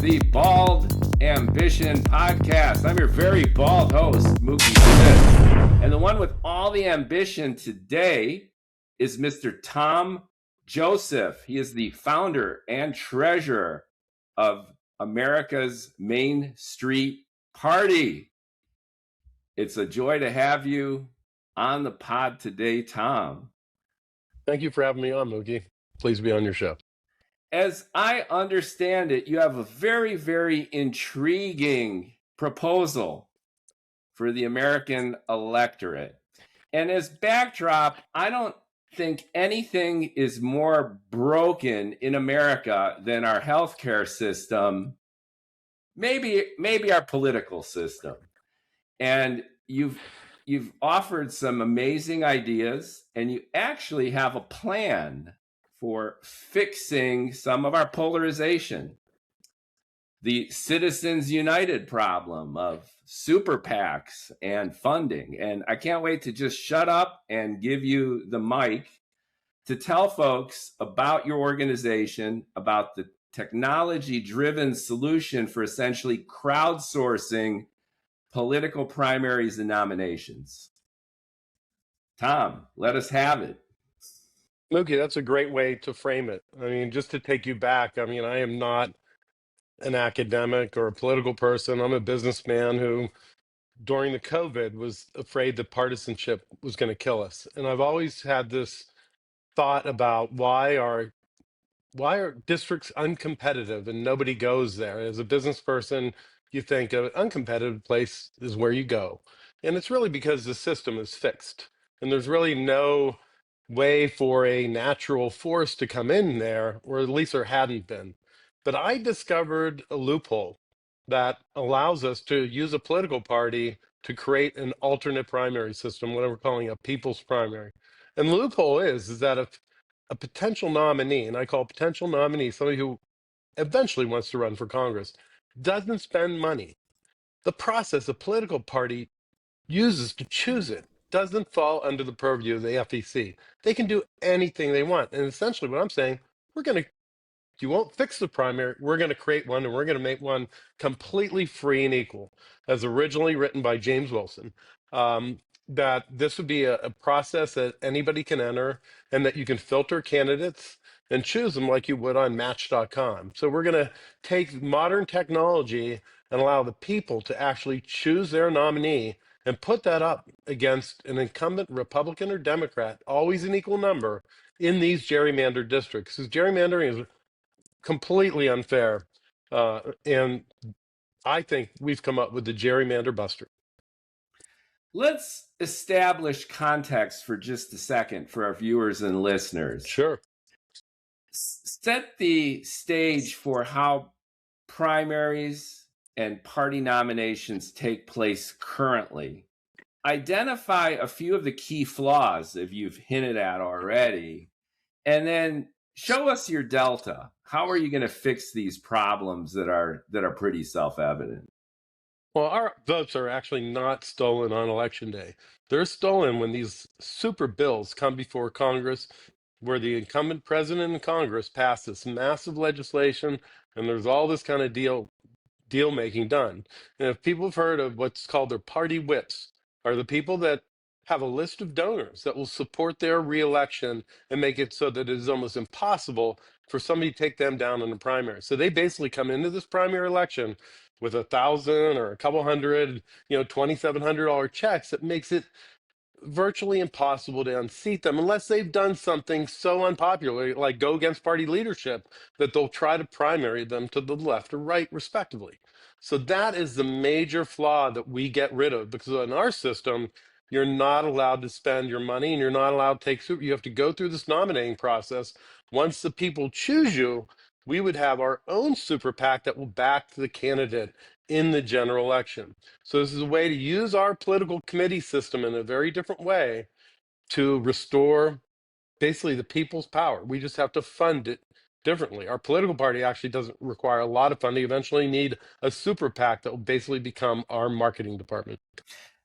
the Bald Ambition Podcast. I'm your very bald host, Mookie Spitz. And the one with all the ambition today is Mr. Tom Joseph. He is the founder and treasurer of America's Main Street Party. It's a joy to have you on the pod today, Tom. Thank you for having me on, Mookie. Pleased to be on your show. As I understand it, you have a very, very intriguing proposal for the American electorate. And as backdrop, I don't think anything is more broken in America than our healthcare system, maybe our political system. And you've offered some amazing ideas, and you actually have a plan for fixing some of our polarization. The Citizens United problem of super PACs and funding. And I can't wait to just shut up and give you the mic to tell folks about your organization, about the technology-driven solution for essentially crowdsourcing political primaries and nominations. Tom, let us have it. Mookie, that's a great way to frame it. I mean, just to take you back, I mean, I am not an academic or a political person. I'm a businessman who, during the COVID, was afraid that partisanship was going to kill us. And I've always had this thought about why are districts uncompetitive and nobody goes there? As a business person, you think an uncompetitive place is where you go. And it's really because the system is fixed. And there's really no way for a natural force to come in there, or at least there hadn't been. But I discovered a loophole that allows us to use a political party to create an alternate primary system, what we're calling a people's primary. And the loophole is that if a potential nominee, and I call potential nominee somebody who eventually wants to run for Congress, doesn't spend money, the process a political party uses to choose it doesn't fall under the purview of the FEC. They can do anything they want. And essentially what I'm saying, you won't fix the primary, we're going to create one, and we're going to make one completely free and equal, as originally written by James Wilson. That this would be a process that anybody can enter, and that you can filter candidates and choose them like you would on Match.com. So we're going to take modern technology and allow the people to actually choose their nominee and put that up against an incumbent Republican or Democrat, always an equal number, in these gerrymandered districts. Because gerrymandering is completely unfair. And I think we've come up with the gerrymander buster. Let's establish context for just a second for our viewers and listeners. Sure. Set the stage for how primaries and party nominations take place currently. Identify a few of the key flaws that you've hinted at already, and then show us your delta. How are you going to fix these problems that are pretty self-evident? Well, our votes are actually not stolen on election day. They're stolen when these super bills come before Congress, where the incumbent president and Congress pass this massive legislation, and there's all this kind of deal making done. And if people have heard of what's called their party whips, are the people that have a list of donors that will support their reelection and make it so that it is almost impossible for somebody to take them down in the primary. So they basically come into this primary election with 1,000 or a couple hundred, $2,700 checks. That makes it virtually impossible to unseat them unless they've done something so unpopular, like go against party leadership, that they'll try to primary them to the left or right, respectively. So that is the major flaw that we get rid of, because in our system, you're not allowed to spend your money, and you're not allowed to take super. You have to go through this nominating process. Once the people choose you, we would have our own super PAC that will back the candidate in the general election. So this is a way to use our political committee system in a very different way to restore basically the people's power. We just have to fund it differently. Our political party actually doesn't require a lot of funding. Eventually need a super PAC that will basically become our marketing department.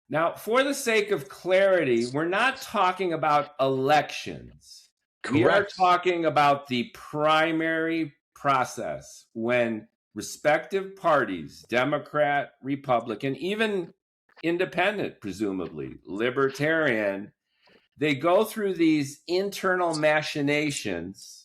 Now, for the sake of clarity, we're not talking about elections. Correct. We are talking about the primary process, when respective parties, Democrat, Republican, even independent, presumably, libertarian, they go through these internal machinations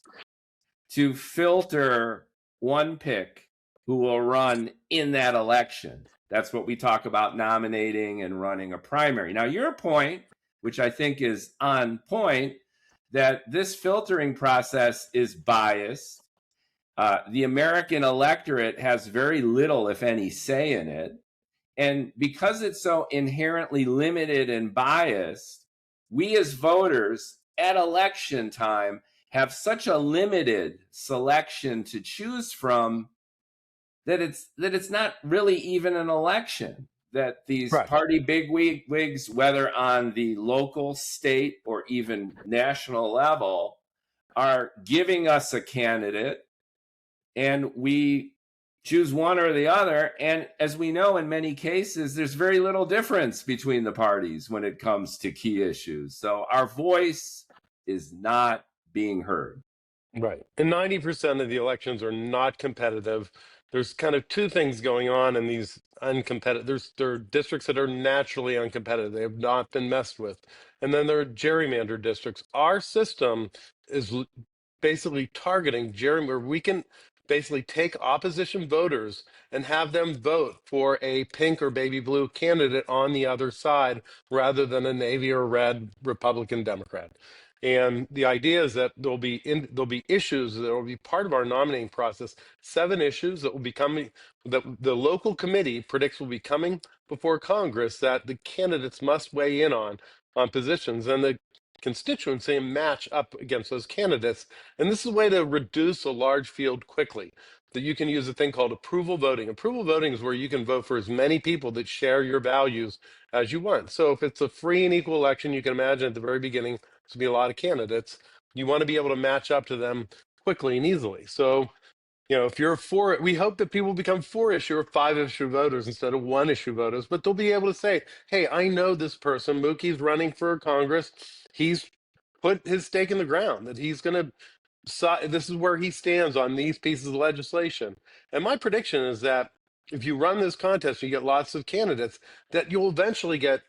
to filter one pick who will run in that election. That's what we talk about nominating and running a primary. Now, your point, which I think is on point, that this filtering process is biased. The American electorate has very little, if any, say in it. And because it's so inherently limited and biased, we as voters at election time have such a limited selection to choose from that it's not really even an election. That these Right. party bigwigs, whether on the local, state, or even national level, are giving us a candidate and we choose one or the other. And as we know, in many cases, there's very little difference between the parties when it comes to key issues. So our voice is not being heard. Right. And 90% of the elections are not competitive. There's kind of two things going on in these uncompetitive. There are districts that are naturally uncompetitive. They have not been messed with. And then there are gerrymandered districts. Our system is basically targeting where we can basically take opposition voters and have them vote for a pink or baby blue candidate on the other side rather than a navy or red Republican Democrat. And the idea is that there'll be issues that will be part of our nominating process. 7 issues that will be coming, that the local committee predicts will be coming before Congress, that the candidates must weigh in on positions, and the constituency match up against those candidates. And this is a way to reduce a large field quickly. That you can use a thing called approval voting. Approval voting is where you can vote for as many people that share your values as you want. So if it's a free and equal election, you can imagine at the very beginning there's going to be a lot of candidates. You want to be able to match up to them quickly and easily. So, if you're for, we hope that people become 4-issue or 5-issue voters instead of 1-issue voters, but they'll be able to say, hey, I know this person, Mookie's running for Congress. He's put his stake in the ground that he's going to, this is where he stands on these pieces of legislation. And my prediction is that if you run this contest, you get lots of candidates, that you'll eventually get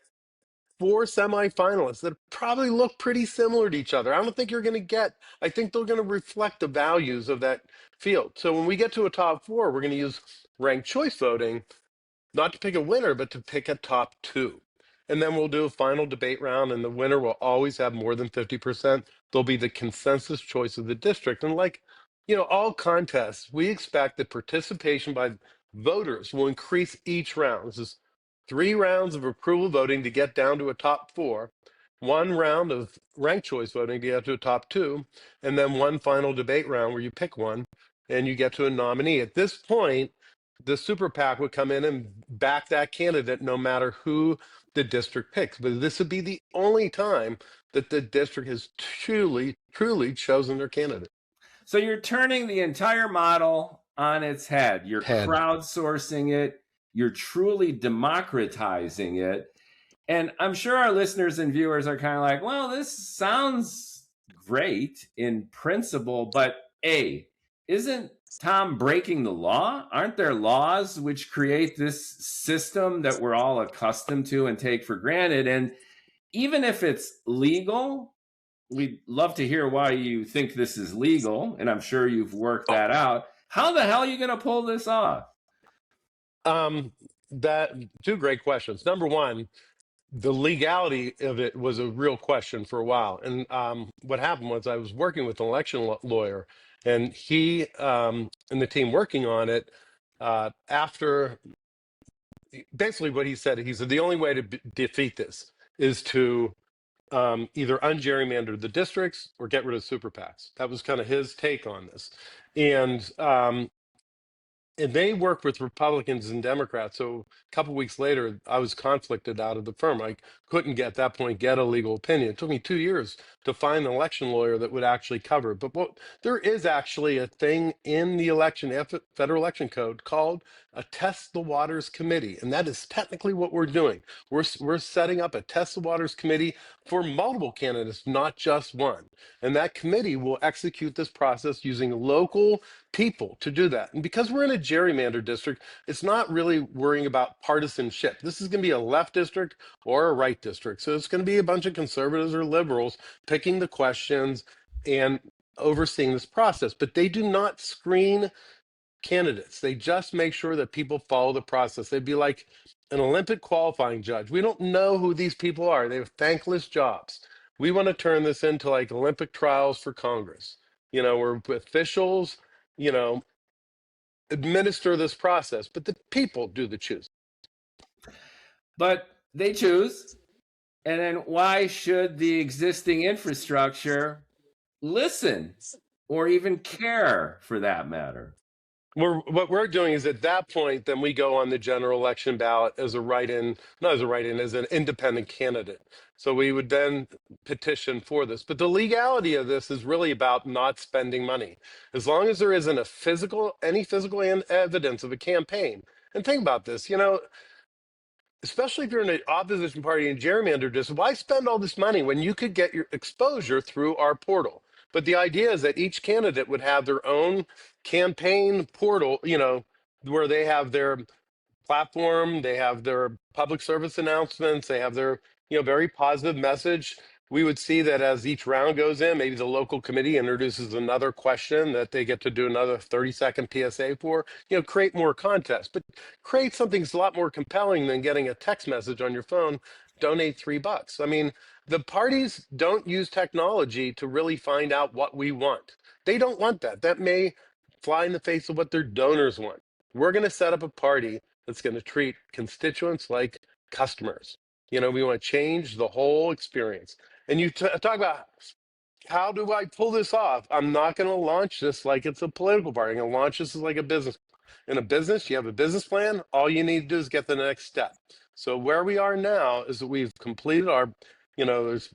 4 semifinalists that probably look pretty similar to each other. I don't think you're going to get, I think they're going to reflect the values of that field. So when we get to a top 4, we're going to use ranked choice voting, not to pick a winner, but to pick a top 2. And then we'll do a final debate round, and the winner will always have more than 50%. They'll be the consensus choice of the district. And like, all contests, we expect that participation by voters will increase each round. This is 3 rounds of approval voting to get down to a top 4, 1 round of ranked choice voting to get to a top 2, and then 1 final debate round where you pick one and you get to a nominee. At this point, the super PAC would come in and back that candidate no matter who the district picks. But this would be the only time that the district has truly chosen their candidate. So you're turning the entire model on its head. You're Head. crowdsourcing it. You're truly democratizing it. And I'm sure our listeners and viewers are kind of like, well, this sounds great in principle, but isn't Tom breaking the law? Aren't there laws which create this system that we're all accustomed to and take for granted? And even if it's legal, we'd love to hear why you think this is legal, and I'm sure you've worked that out. How the hell are you going to pull this off? That 2 great questions. Number one, the legality of it was a real question for a while. And what happened was I was working with an election lawyer, and he and the team working on it, after basically what he said the only way to defeat this is to either ungerrymander the districts or get rid of super PACs. That was kind of his take on this. And they work with Republicans and Democrats. So a couple of weeks later, I was conflicted out of the firm. I couldn't at that point get a legal opinion. It took me 2 years to find an election lawyer that would actually cover it. But there is actually a thing in the federal election code called a test the waters committee, and that is technically what we're doing. We're setting up a test the waters committee for multiple candidates, not just one. And that committee will execute this process using local people to do that. And because we're in a gerrymander district, it's not really worrying about partisanship. This is going to be a left district or a right district. So it's going to be a bunch of conservatives or liberals picking the questions and overseeing this process. But they do not screen candidates. They just make sure that people follow the process. They'd be like an Olympic qualifying judge. We don't know who these people are. They have thankless jobs. We want to turn this into like Olympic trials for Congress, where officials, you know, administer this process, but the people do the choosing. But they choose. And then why should the existing infrastructure listen or even care for that matter? What we're doing is at that point, then we go on the general election ballot as a write-in, not as a write-in, as an independent candidate. So we would then petition for this. But the legality of this is really about not spending money. As long as there isn't any physical evidence of a campaign. And think about this, especially if you're in an opposition party in gerrymander district, why spend all this money when you could get your exposure through our portal? But the idea is that each candidate would have their own campaign portal, where they have their platform, they have their public service announcements, they have their, very positive message. We would see that as each round goes in, maybe the local committee introduces another question that they get to do another 30-second PSA for, create more contests, but create something that's a lot more compelling than getting a text message on your phone, donate $3. I mean, the parties don't use technology to really find out what we want. They don't want that. That may fly in the face of what their donors want. We're going to set up a party that's going to treat constituents like customers. We want to change the whole experience. And you talk about, how do I pull this off? I'm not going to launch this like it's a political party. I'm going to launch this as like a business. In a business, you have a business plan. All you need to do is get the next step. So where we are now is that we've completed our, there's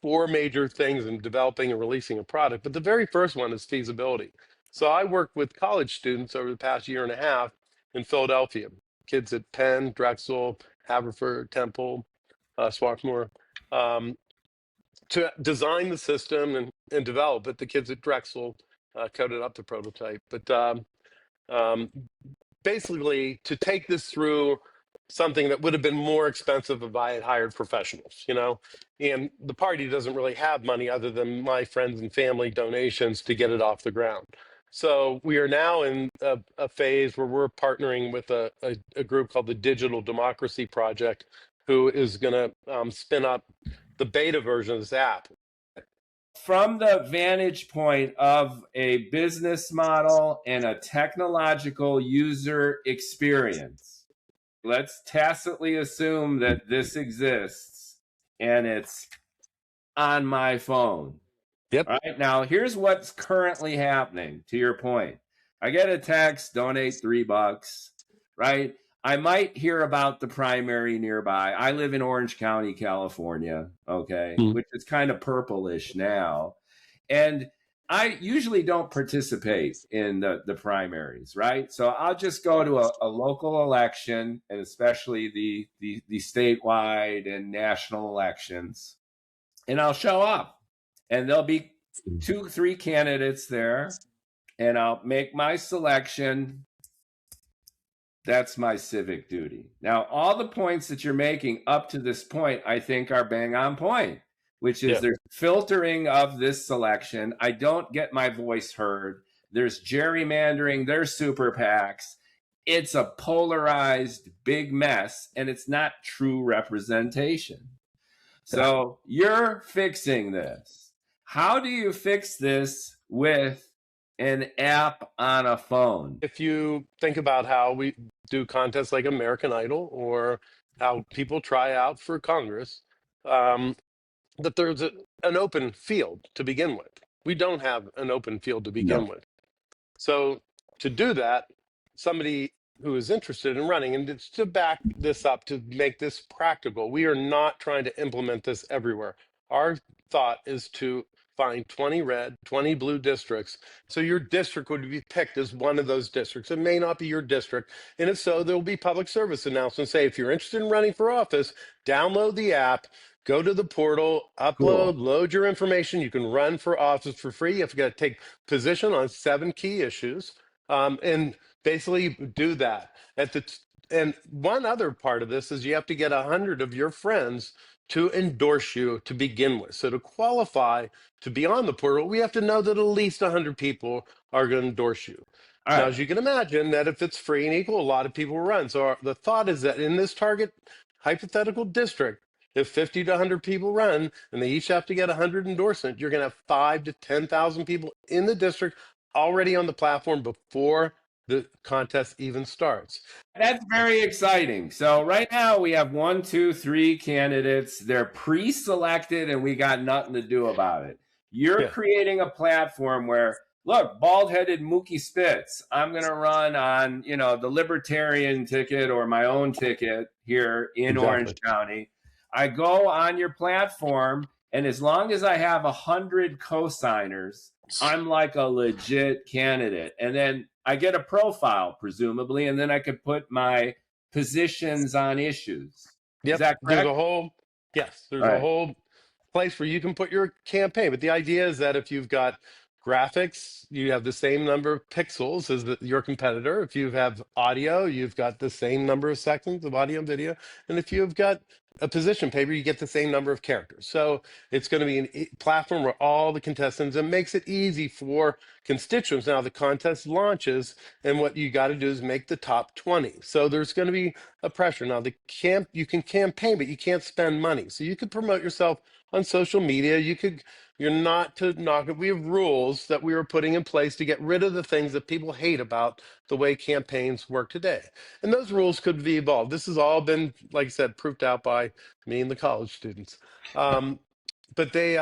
4 major things in developing and releasing a product. But the very first one is feasibility. So I worked with college students over the past year and a half in Philadelphia, kids at Penn, Drexel, Haverford, Temple, Swarthmore, to design the system and develop it. The kids at Drexel coded up the prototype. But basically, to take this through something that would have been more expensive if I had hired professionals, and the party doesn't really have money other than my friends and family donations to get it off the ground. So we are now in a phase where we're partnering with a group called the Digital Democracy Project, who is going to spin up the beta version of this app. From the vantage point of a business model and a technological user experience, let's tacitly assume that this exists and it's on my phone. Yep. All right. Now, here's what's currently happening, to your point. I get a text, donate $3, right? I might hear about the primary nearby. I live in Orange County, California, okay, which is kind of purplish now. And I usually don't participate in the primaries, right? So I'll just go to a local election, and especially the statewide and national elections, and I'll show up. And there'll be 2, 3 candidates there, and I'll make my selection. That's my civic duty. Now, all the points that you're making up to this point, I think are bang on point, which is there's filtering of this selection. I don't get my voice heard. There's gerrymandering. There's super PACs. It's a polarized big mess, and it's not true representation. So you're fixing this. How do you fix this with an app on a phone? If you think about how we do contests like American Idol or how people try out for Congress, that there's an open field to begin with. We don't have an open field to begin with. So to do that, somebody who is interested in running, and to back this up, to make this practical, we are not trying to implement this everywhere. Our thought is to find 20 red, 20 blue districts. So your district would be picked as one of those districts. It may not be your district. And if so, there will be public service announcements. Say, if you're interested in running for office, download the app, go to the portal, Cool. upload, load your information. You can run for office for free. You have to take position on 7 key issues, and basically do that. And one other part of this is you have to get 100 of your friends to endorse you to begin with. So to qualify to be on the portal, we have to know that at least 100 people are going to endorse you. All Now, right. as you can imagine, that if it's free and equal, a lot of people will run. So the thought is that in this target hypothetical district, if 50 to 100 people run and they each have to get 100 endorsements, you're going to have 5 to 10,000 people in the district already on the platform before the contest even starts. That's very exciting. So right now we have one, two, three candidates. They're pre-selected and we got nothing to do about it. You're Yeah, creating a platform where, look, bald-headed Mookie Spitz, I'm going to run on, the libertarian ticket or my own ticket here in Orange exactly. County. I go on your platform, and as long as I have 100 co-signers, I'm like a legit candidate. And then I get a profile, presumably, and then I could put my positions on issues. Is Yep. that There's correct? a whole, yes, there's All a right. whole place where you can put your campaign. But the idea is that if you've got graphics, you have the same number of pixels as your competitor. If you have audio, you've got the same number of seconds of audio and video. And if you've got a position paper, you get the same number of characters. So it's going to be a platform where all the contestants, and makes it easy for constituents. Now the contest launches, and what you got to do is make the top 20. So there's going to be a pressure. Now you can campaign, but you can't spend money. So you could promote yourself on social media. You're not to knock it. We have rules that we are putting in place to get rid of the things that people hate about the way campaigns work today. And those rules could be evolved. This has all been, like I said, proved out by me and the college students. Um, but they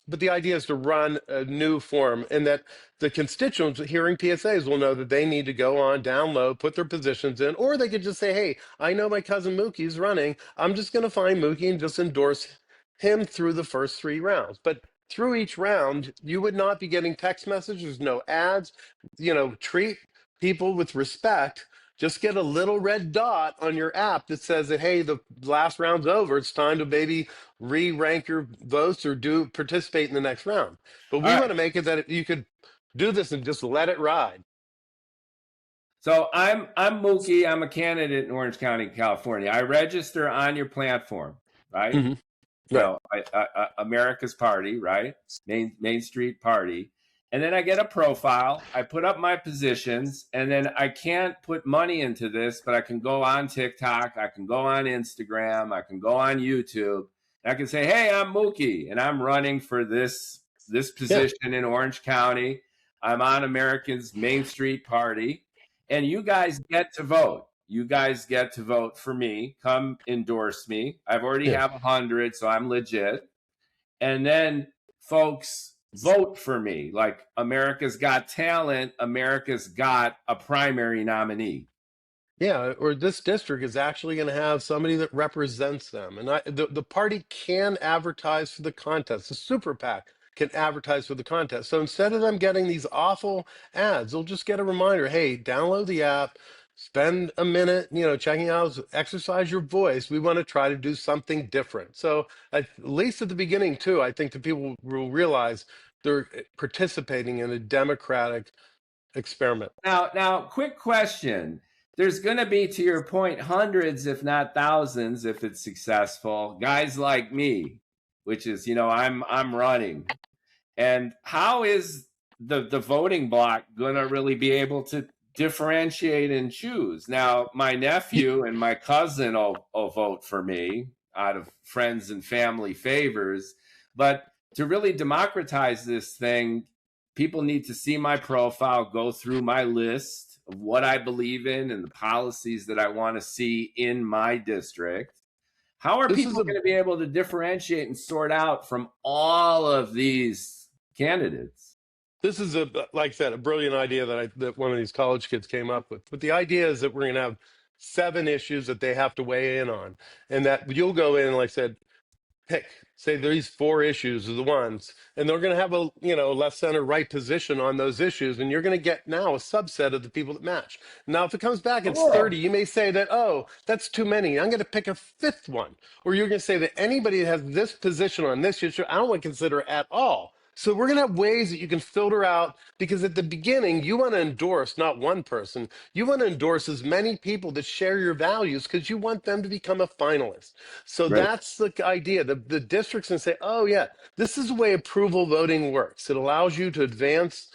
but the idea is to run a new form, and that the constituents hearing PSAs will know that they need to go on, download, put their positions in, or they could just say, hey, I know my cousin Mookie's running. I'm just going to find Mookie and just endorse him through the first 3 rounds. But through each round, you would not be getting text messages, no ads. Treat people with respect. Just get a little red dot on your app that says that, hey, the last round's over. It's time to maybe re-rank your votes or do participate in the next round. But All we right. want to make it that you could do this and just let it ride. So I'm Mookie. I'm a candidate in Orange County, California. I register on your platform, right? Hmm. Right. America's Party, right? Main Street Party. And then I get a profile. I put up my positions, and then I can't put money into this, but I can go on TikTok, I can go on Instagram, I can go on YouTube, and I can say, "Hey, I'm Mookie, and I'm running for this Yeah. position in Orange County. I'm on America's Main Street Party, and you guys get to vote." You guys get to vote for me. Come endorse me. I've already Yeah. have 100, so I'm legit. And then folks vote for me. Like America's Got Talent, America's got a primary nominee. Yeah, or this district is actually going to have somebody that represents them. And the party can advertise for the contest. The super PAC can advertise for the contest. So instead of them getting these awful ads, they'll just get a reminder, hey, download the app, spend a minute, checking out, exercise your voice. We want to try to do something different. So at least at the beginning, too, I think the people will realize they're participating in a democratic experiment. Now, quick question. There's going to be, to your point, hundreds, if not thousands, if it's successful, guys like me, which is, I'm running. And how is the voting block going to really be able to differentiate and choose? Now, my nephew and my cousin will vote for me out of friends and family favors. But to really democratize this thing, people need to see my profile, go through my list of what I believe in and the policies that I want to see in my district. How are This is people a going to be able to differentiate and sort out from all of these candidates? This is like I said, a brilliant idea that one of these college kids came up with. But the idea is that we're going to have 7 issues that they have to weigh in on, and that you'll go in, like I said, pick, say these four issues are the ones, and they're going to have a left, center, right position on those issues, and you're going to get now a subset of the people that match. Now, if it comes back it's 30, Cool. you may say that, oh, that's too many, I'm going to pick a fifth one. Or you're going to say that anybody that has this position on this issue, I don't want to consider at all. So we're going to have ways that you can filter out, because at the beginning you want to endorse not one person, you want to endorse as many people that share your values, because you want them to become a finalist. So Right. that's the idea. The districts can say, oh, yeah, this is the way approval voting works. It allows you to advance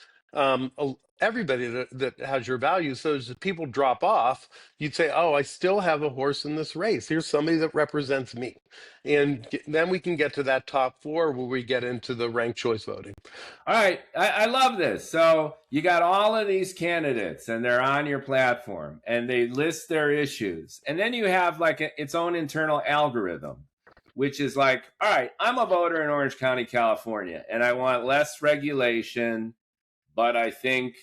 everybody that has your values. So as people drop off, you'd say, oh, I still have a horse in this race. Here's somebody that represents me. And then we can get to that top four where we get into the ranked choice voting. All right, I love this. So you got all of these candidates, and they're on your platform, and they list their issues, and then you have like its own internal algorithm, which is like, all right, I'm a voter in Orange County, California, and I want less regulation, but I think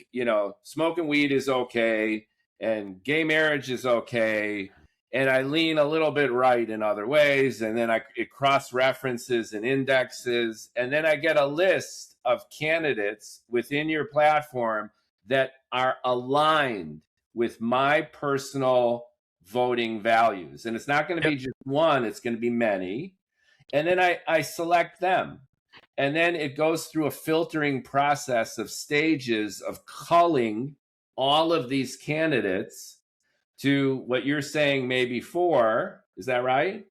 smoking weed is okay, and gay marriage is okay, and I lean a little bit right in other ways, and then it cross references and indexes, and then I get a list of candidates within your platform that are aligned with my personal voting values. And it's not going to be Yep. just one, it's going to be many. And then I select them. And then it goes through a filtering process of stages of culling all of these candidates to what you're saying maybe four. Is that right?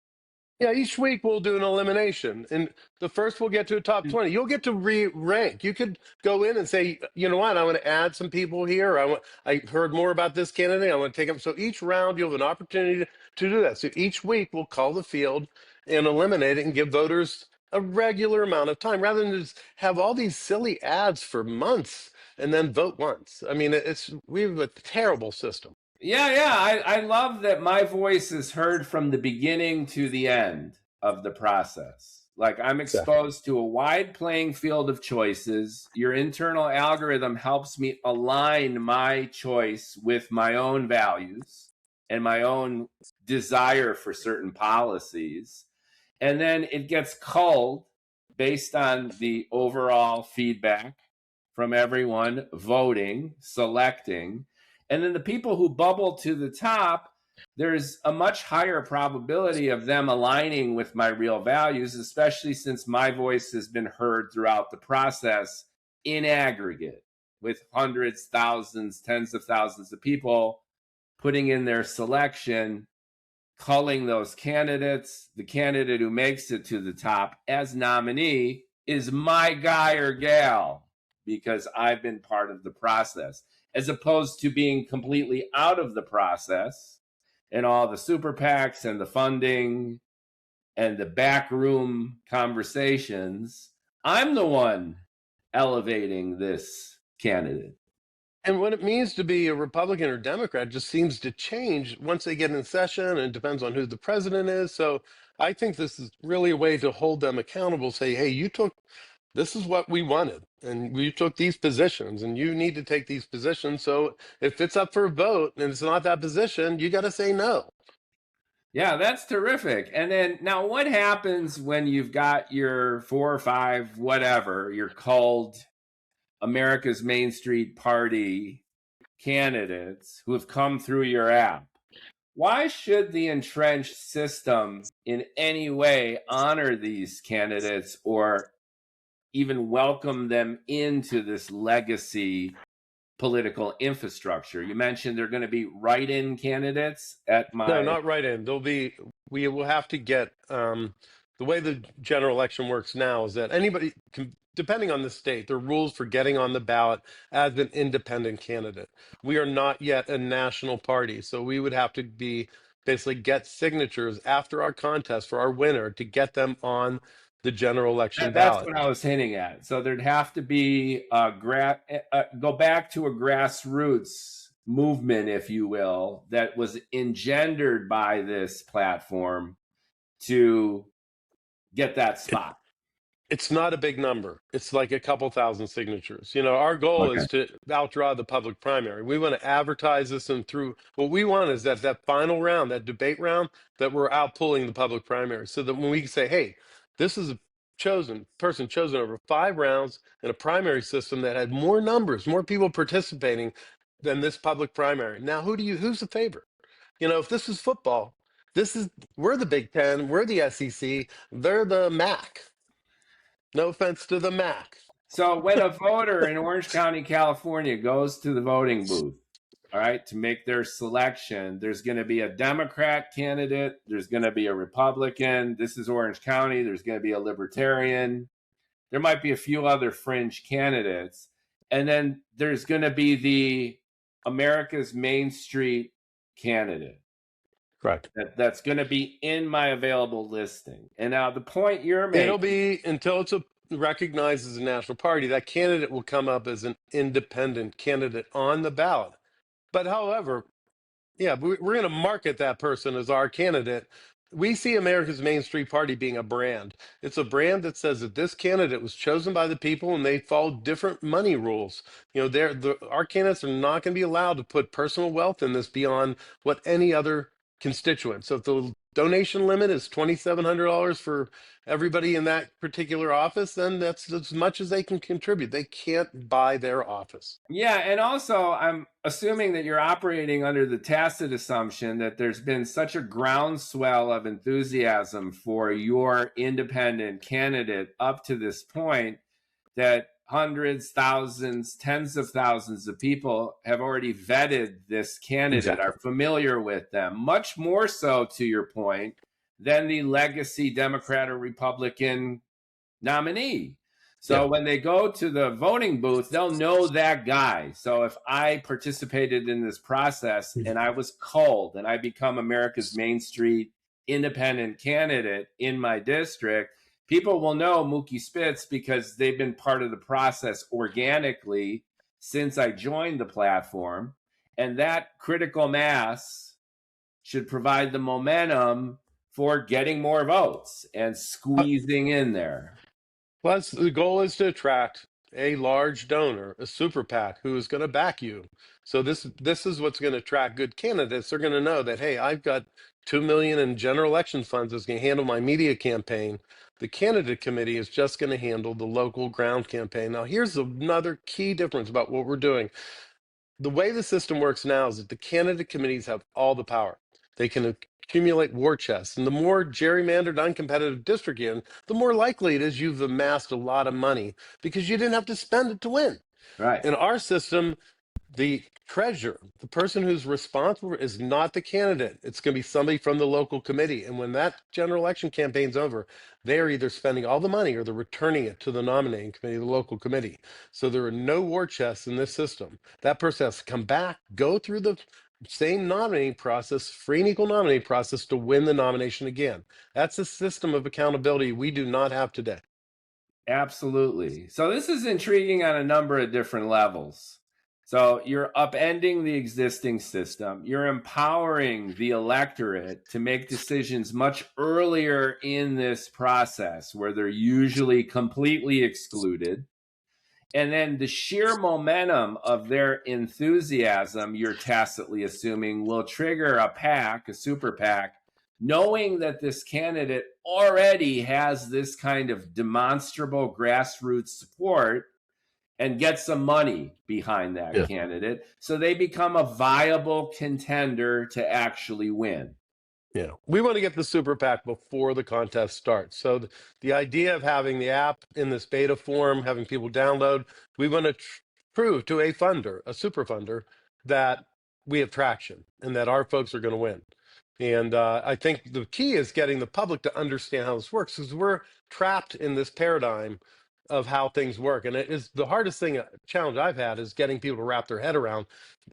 Yeah, each week we'll do an elimination, and the first we'll get to a top 20. You'll get to re-rank. You could go in and say, you know what, I want to add some people here. I heard more about this candidate. I want to take them. So each round you'll have an opportunity to do that. So each week we'll call the field and eliminate it and give voters a regular amount of time, rather than just have all these silly ads for months and then vote once. I mean, we have a terrible system. Yeah. I love that my voice is heard from the beginning to the end of the process. Like I'm Exactly. exposed to a wide playing field of choices. Your internal algorithm helps me align my choice with my own values and my own desire for certain policies. And then it gets culled based on the overall feedback from everyone voting, selecting. And then the people who bubble to the top, there's a much higher probability of them aligning with my real values, especially since my voice has been heard throughout the process in aggregate with hundreds, thousands, tens of thousands of people putting in their selection, culling those candidates. The candidate who makes it to the top as nominee is my guy or gal because I've been part of the process, as opposed to being completely out of the process and all the super PACs and the funding and the backroom conversations. I'm the one elevating this candidate. And what it means to be a Republican or Democrat just seems to change once they get in session, and it depends on who the president is. So I think this is really a way to hold them accountable, say, hey, this is what we wanted, and we took these positions, and you need to take these positions. So if it's up for a vote and it's not that position, you got to say no. Yeah, that's terrific. And then now what happens when you've got your four or five, whatever, you're called America's Main Street Party candidates who have come through your app? Why should the entrenched system in any way honor these candidates or even welcome them into this legacy political infrastructure? You mentioned they're going to be write-in candidates at No, my. not right in. We will have to get, the way the general election works now is that anybody can, depending on the state, there are rules for getting on the ballot as an independent candidate. We are not yet a national party, so we would have to be basically get signatures after our contest for our winner to get them on the general election That's ballot. what I was hinting at. So there'd have to be go back to a grassroots movement, if you will, that was engendered by this platform to get that spot. It's not a big number. It's like a couple thousand signatures. Our goal Okay. is to outdraw the public primary. We want to advertise this, and through what we want is that final round, that debate round, that we're outpulling the public primary, so that when we say, hey, This is a person chosen over 5 rounds in a primary system that had more numbers, more people participating than this public primary. Now, who's the favorite? If this is football, we're the Big Ten, we're the SEC, they're the MAC. No offense to the MAC. So when a voter in Orange County, California goes to the voting booth, all right, to make their selection, there's going to be a Democrat candidate, there's going to be a Republican. This is Orange County, there's going to be a Libertarian. There might be a few other fringe candidates. And then there's going to be the America's Main Street candidate. Correct. That's going to be in my available listing. And now the point you're making. It'll be until it's recognized as a national party, that candidate will come up as an independent candidate on the ballot. But however, yeah, we're going to market that person as our candidate. We see America's Main Street Party being a brand. It's a brand that says that this candidate was chosen by the people and they follow different money rules. Our candidates are not going to be allowed to put personal wealth in this beyond what any other constituent. So if the donation limit is $2,700 for everybody in that particular office, then that's as much as they can contribute. They can't buy their office. Yeah, and also I'm assuming that you're operating under the tacit assumption that there's been such a groundswell of enthusiasm for your independent candidate up to this point that hundreds, thousands, tens of thousands of people have already vetted this candidate, Exactly. are familiar with them, much more so, to your point, than the legacy Democrat or Republican nominee. So when they go to the voting booth, they'll know that guy. So if I participated in this process and I was culled and I become America's Main Street independent candidate in my district, people will know Mookie Spitz because they've been part of the process organically since I joined the platform. And that critical mass should provide the momentum for getting more votes and squeezing in there. Plus, the goal is to attract a large donor, a super PAC, who is going to back you. So this is what's going to attract good candidates. They're going to know that, hey, I've got $2 million in general election funds that's going to handle my media campaign. The candidate committee is just going to handle the local ground campaign. Now, here's another key difference about what we're doing. The way the system works now is that the candidate committees have all the power. They can accumulate war chests. And the more gerrymandered, uncompetitive district you're in, the more likely it is you've amassed a lot of money because you didn't have to spend it to win. Right. In our system, the treasurer, the person who's responsible, is not the candidate. It's going to be somebody from the local committee. And when that general election campaign's over, they're either spending all the money or they're returning it to the nominating committee, the local committee. So there are no war chests in this system. That person has to come back, go through the same nominating process, free and equal nominating process, to win the nomination again. That's a system of accountability we do not have today. Absolutely. So this is intriguing on a number of different levels. So you're upending the existing system. You're empowering the electorate to make decisions much earlier in this process where they're usually completely excluded. And then the sheer momentum of their enthusiasm, you're tacitly assuming, will trigger a PAC, a super PAC, knowing that this candidate already has this kind of demonstrable grassroots support and get some money behind that candidate. So they become a viable contender to actually win. Yeah, we want to get the super PAC before the contest starts. So the idea of having the app in this beta form, having people download, we want to prove to a funder, a super funder, that we have traction and that our folks are going to win. And I think the key is getting the public to understand how this works, because we're trapped in this paradigm of how things work. And it is the hardest challenge I've had, is getting people to wrap their head around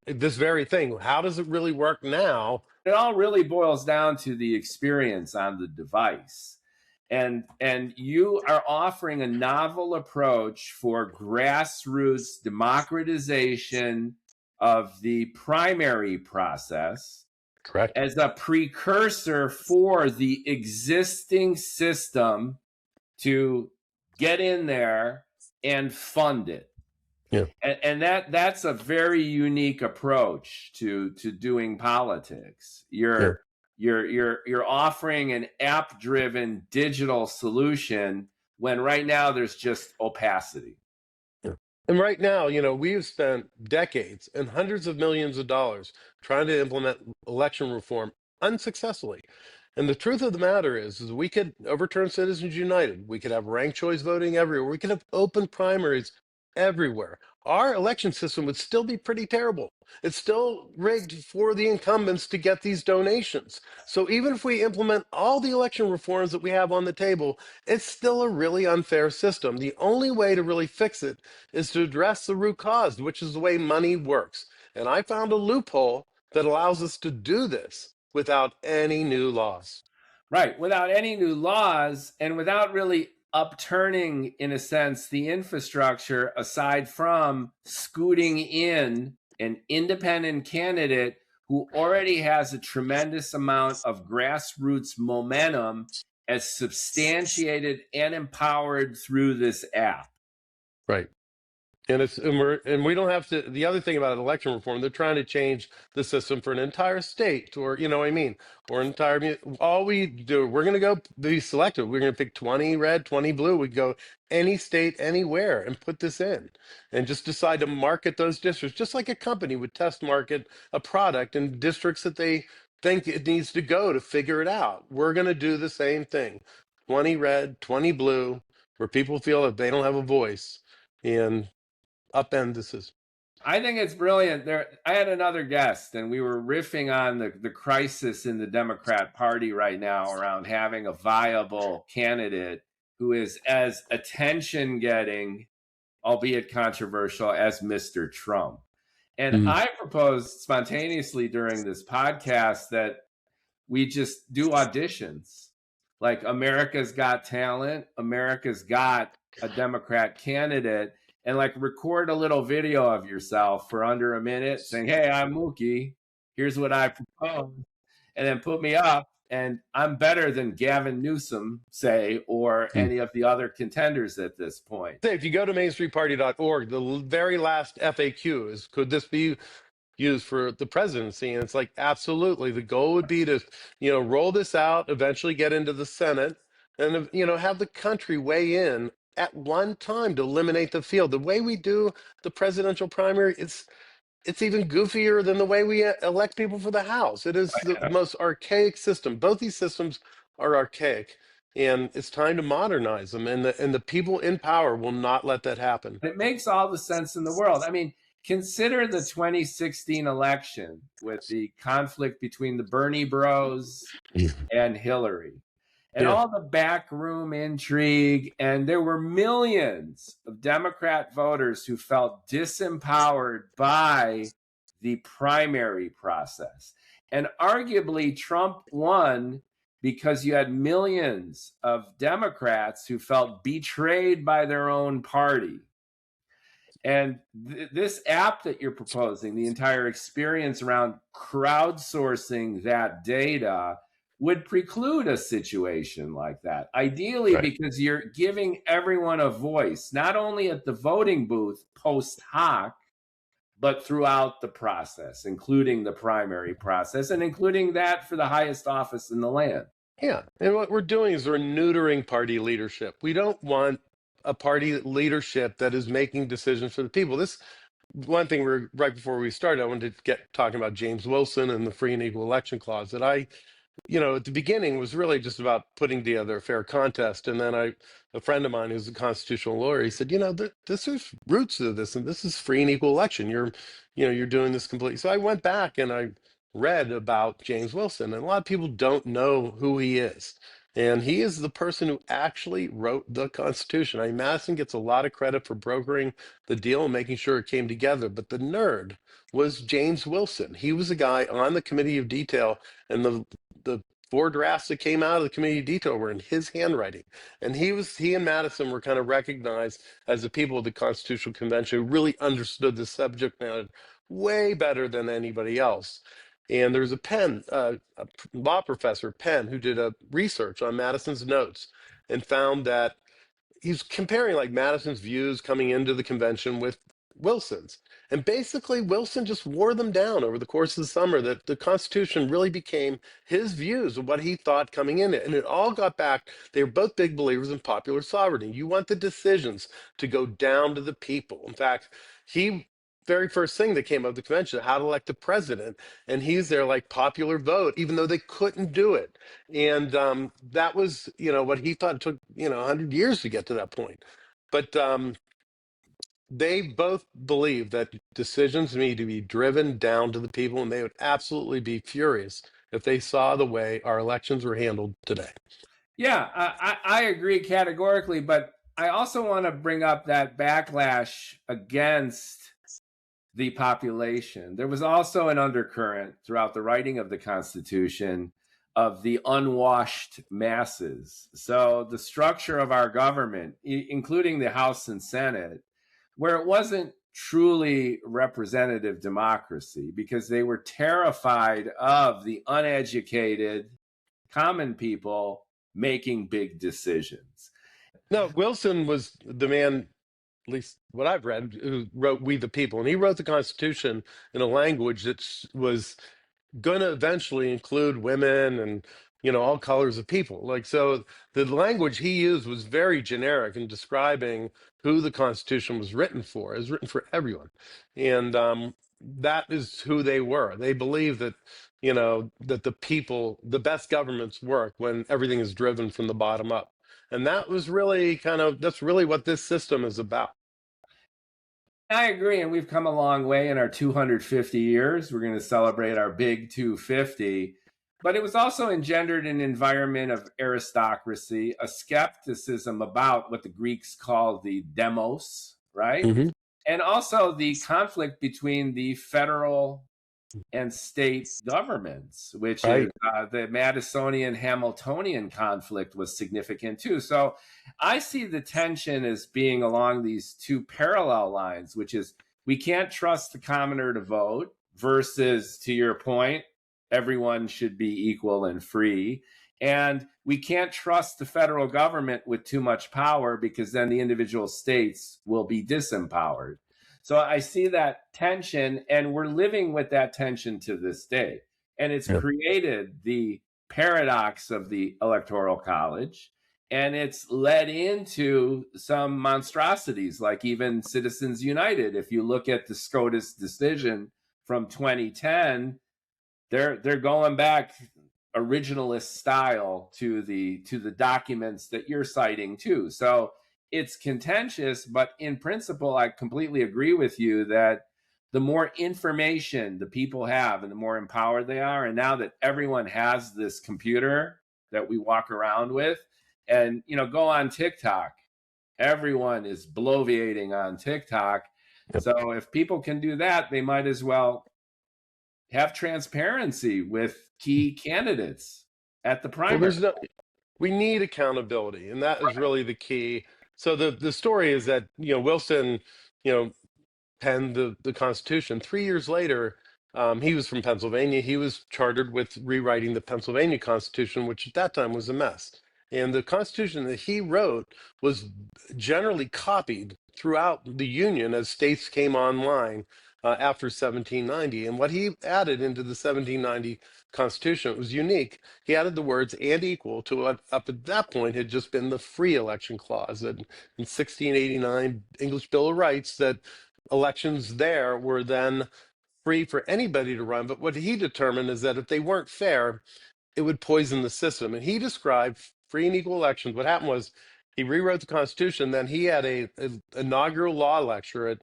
this very thing. How does it really work now? It all really boils down to the experience on the device. And you are offering a novel approach for grassroots democratization of the primary process. Correct. As a precursor for the existing system to get in there and fund it. Yeah. And that's a very unique approach to doing politics. You're You're offering an app-driven digital solution when right now there's just opacity. Yeah. And right now, we've spent decades and hundreds of millions of dollars trying to implement election reform unsuccessfully. And the truth of the matter is we could overturn Citizens United. We could have ranked choice voting everywhere. We could have open primaries everywhere. Our election system would still be pretty terrible. It's still rigged for the incumbents to get these donations. So even if we implement all the election reforms that we have on the table, it's still a really unfair system. The only way to really fix it is to address the root cause, which is the way money works. And I found a loophole that allows us to do this without any new laws. Right, without any new laws and without really upturning, in a sense, the infrastructure, aside from scooting in an independent candidate who already has a tremendous amount of grassroots momentum as substantiated and empowered through this app. Right. And we don't have to. The other thing about election reform, they're trying to change the system for an entire state, or what I mean, or an entire. All we do, we're going to go be selective. We're going to pick 20 red, 20 blue. We go any state, anywhere, and put this in, and just decide to market those districts, just like a company would test market a product in districts that they think it needs to go to figure it out. We're going to do the same thing: 20 red, 20 blue, where people feel that they don't have a voice, and upend this is. I think it's brilliant. I had another guest, and we were riffing on the crisis in the Democrat Party right now around having a viable candidate who is as attention getting, albeit controversial, as Mr. Trump. And I proposed spontaneously during this podcast that we just do auditions. Like America's Got Talent, America's Got a Democrat candidate, and like record a little video of yourself for under a minute saying, "Hey, I'm Mookie. Here's what I propose." And then put me up, and I'm better than Gavin Newsom, say, or any of the other contenders at this point. If you go to mainstreetparty.org, the very last FAQ is, could this be used for the presidency? And it's like, absolutely. The goal would be to, roll this out, eventually get into the Senate, and, have the country weigh in at one time to eliminate the field. The way we do the presidential primary, it's even goofier than the way we elect people for the House. It is the most archaic system. Both these systems are archaic, and it's time to modernize them. And the people in power will not let that happen. It makes all the sense in the world. I mean, consider the 2016 election with the conflict between the Bernie bros and Hillary. And all the backroom intrigue, and there were millions of Democrat voters who felt disempowered by the primary process. And arguably, Trump won because you had millions of Democrats who felt betrayed by their own party. And this app that you're proposing, the entire experience around crowdsourcing that data, would preclude a situation like that. Ideally, because you're giving everyone a voice, not only at the voting booth post hoc, but throughout the process, including the primary process and including that for the highest office in the land. Yeah. And what we're doing is we're neutering party leadership. We don't want a party leadership that is making decisions for the people. This one thing right before we started, I wanted to get talking about James Wilson and the free and equal election clause that I at the beginning was really just about putting together a fair contest. And then a friend of mine who's a constitutional lawyer, he said, this is roots of this, and this is free and equal election. You're doing this completely. So I went back and I read about James Wilson, and a lot of people don't know who he is. And he is the person who actually wrote the Constitution. I mean, Madison gets a lot of credit for brokering the deal and making sure it came together, but the nerd was James Wilson. He was a guy on the Committee of Detail, and the 4 drafts that came out of the Committee of Detail were in his handwriting. And he and Madison were kind of recognized as the people of the Constitutional Convention who really understood the subject matter way better than anybody else. And there's a law professor, Penn, who did a research on Madison's notes and found that he's comparing like Madison's views coming into the convention with Wilson's. And basically, Wilson just wore them down over the course of the summer, that the Constitution really became his views of what he thought coming in it. And it all got back. They were both big believers in popular sovereignty. You want the decisions to go down to the people. In fact, he very first thing that came up at the convention, how to elect the president, and he's there like popular vote, even though they couldn't do it. And that was, what he thought. It took 100 years to get to that point. But they both believe that decisions need to be driven down to the people, and they would absolutely be furious if they saw the way our elections were handled today. Yeah, I agree categorically, but I also want to bring up that backlash against the population. There was also an undercurrent throughout the writing of the Constitution of the unwashed masses. So the structure of our government, including the House and Senate, where it wasn't truly representative democracy because they were terrified of the uneducated common people making big decisions. No, Wilson was the man, at least what I've read, who wrote We the People. And he wrote the Constitution in a language that was going to eventually include women and all colors of people. Like, so the language he used was very generic in describing who the Constitution was written for. It was written for everyone, and that is who they were. They believe that that the people, the best governments work when everything is driven from the bottom up, and that was really that's really what this system is about. I agree, and we've come a long way in our 250 years. We're going to celebrate our big 250. But it was also engendered an environment of aristocracy, a skepticism about what the Greeks call the demos, right? Mm-hmm. And also the conflict between the federal and state governments, which Right. is the Madisonian Hamiltonian conflict was significant too. So I see the tension as being along these two parallel lines, which is we can't trust the commoner to vote versus, to your point, everyone should be equal and free. And we can't trust the federal government with too much power because then the individual states will be disempowered. So I see that tension, and we're living with that tension to this day. And it's created the paradox of the Electoral College, and it's led into some monstrosities, like even Citizens United. If you look at the SCOTUS decision from 2010, they're going back originalist style to the documents that you're citing too. So it's contentious, but in principle, I completely agree with you that the more information the people have and the more empowered they are, and now that everyone has this computer that we walk around with, and go on TikTok, everyone is bloviating on TikTok. Yep. So if people can do that, they might as well have transparency with key candidates at the primary. Well, we need accountability, and that is really the key. So the story is that Wilson penned the Constitution. 3 years later, he was from Pennsylvania. He was chartered with rewriting the Pennsylvania Constitution, which at that time was a mess. And the Constitution that he wrote was generally copied throughout the Union as states came online after 1790. And what he added into the 1790 Constitution, it was unique. He added the words "and equal" to what up at that point had just been the free election clause. And in 1689 English Bill of Rights, that elections there were then free for anybody to run. But what he determined is that if they weren't fair, it would poison the system. And he described free and equal elections. What happened was he rewrote the Constitution. Then he had a inaugural law lecture at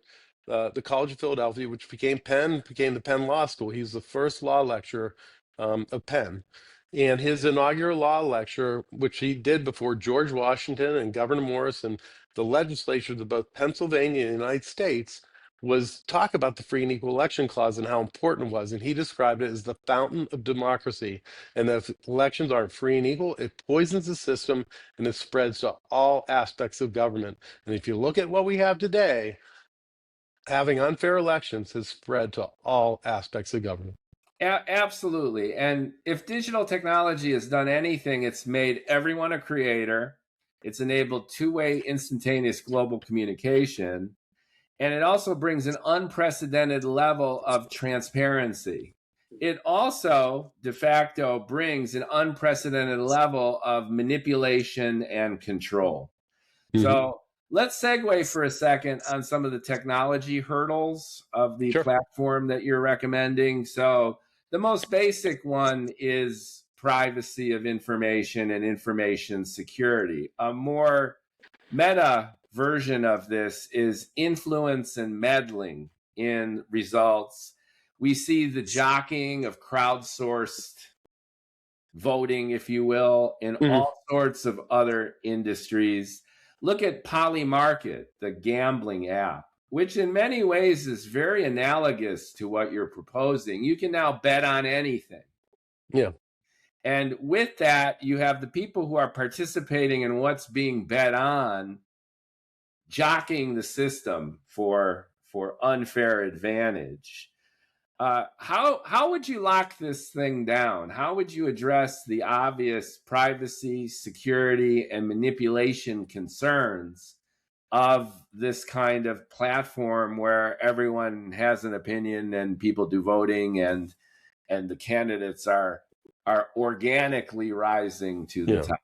the College of Philadelphia, which became the Penn Law School. He's the first law lecturer of Penn. And his inaugural law lecture, which he did before George Washington and Governor Morris and the legislatures of both Pennsylvania and the United States, was talk about the free and equal election clause and how important it was. And he described it as the fountain of democracy. And if elections aren't free and equal, it poisons the system and it spreads to all aspects of government. And if you look at what we have today, having unfair elections has spread to all aspects of government. Absolutely. And if digital technology has done anything, it's made everyone a creator. It's enabled two-way instantaneous global communication. and it also brings an unprecedented level of transparency. It also de facto brings an unprecedented level of manipulation and control. Mm-hmm. So let's segue for a second on some of the technology hurdles of the Sure. platform that you're recommending. So the most basic one is privacy of information and information security. A more meta version of this is influence and meddling in results. We see the jockeying of crowdsourced voting, if you will, in Mm-hmm. all sorts of other industries. Look at Polymarket, the gambling app, which in many ways is very analogous to what you're proposing. You can now bet on anything. Yeah. And with that, you have the people who are participating in what's being bet on jockeying the system for unfair advantage. How would you lock this thing down? How would you address the obvious privacy, security, and manipulation concerns of this kind of platform where everyone has an opinion and people do voting and the candidates are organically rising to the Yeah. top?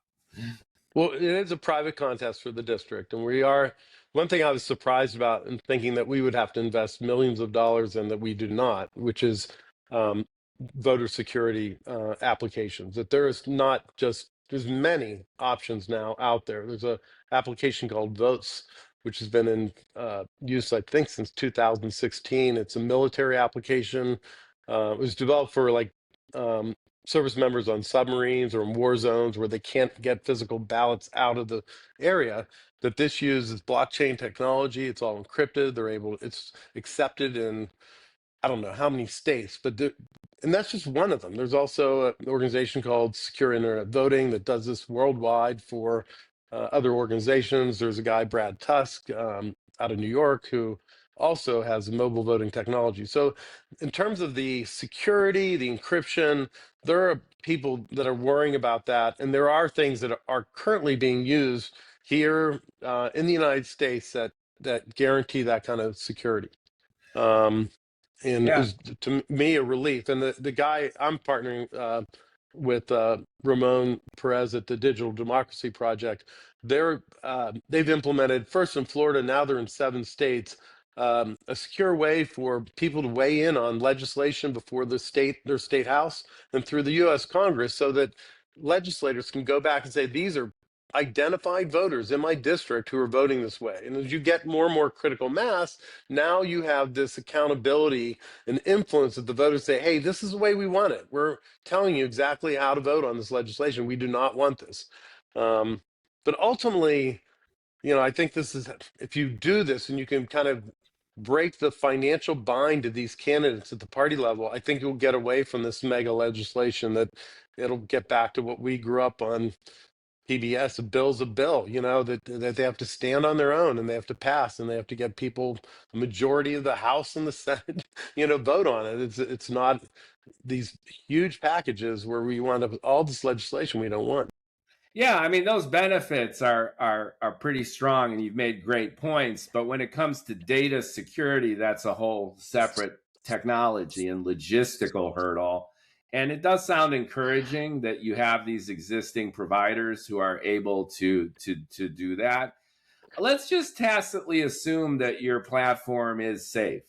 Well, it is a private contest for the district, and we are. One thing I was surprised about in thinking that we would have to invest millions of dollars and that we do not, which is um, voter security applications. That there is not just there's many options now out there. There's a application called Votes, which has been in use, I think, since 2016. It's a military application. It was developed for like um, service members on submarines or in war zones where they can't get physical ballots out of the area. That this uses blockchain technology. It's all encrypted. It's accepted in I don't know how many states, but and that's just one of them. There's also an organization called Secure Internet Voting that does this worldwide for other organizations. There's a guy, Brad Tusk, out of New York, who also has mobile voting technology. So, in terms of the security, the encryption, there are people that are worrying about that, and there are things that are currently being used here in the United States that guarantee that kind of security. Um, and Yeah. is to me a relief. And the guy I'm partnering with Ramon Perez at the Digital Democracy Project, they've implemented first in Florida, now they're in 7 states. A secure way for people to weigh in on legislation before their state house, and through the U.S. Congress, so that legislators can go back and say these are identified voters in my district who are voting this way. And as you get more and more critical mass, now you have this accountability and influence that the voters say, hey, this is the way we want it. We're telling you exactly how to vote on this legislation. We do not want this. But ultimately, I think this is, if you do this and you can kind of break the financial bind to these candidates at the party level, I think you'll get away from this mega legislation that it'll get back to what we grew up on PBS. A bill's a bill, that they have to stand on their own and they have to pass and they have to get people, a majority of the House and the Senate, vote on it. It's not these huge packages where we wind up with all this legislation we don't want. Yeah, I mean those benefits are pretty strong, and you've made great points. But when it comes to data security, that's a whole separate technology and logistical hurdle. And it does sound encouraging that you have these existing providers who are able to do that. Let's just tacitly assume that your platform is safe.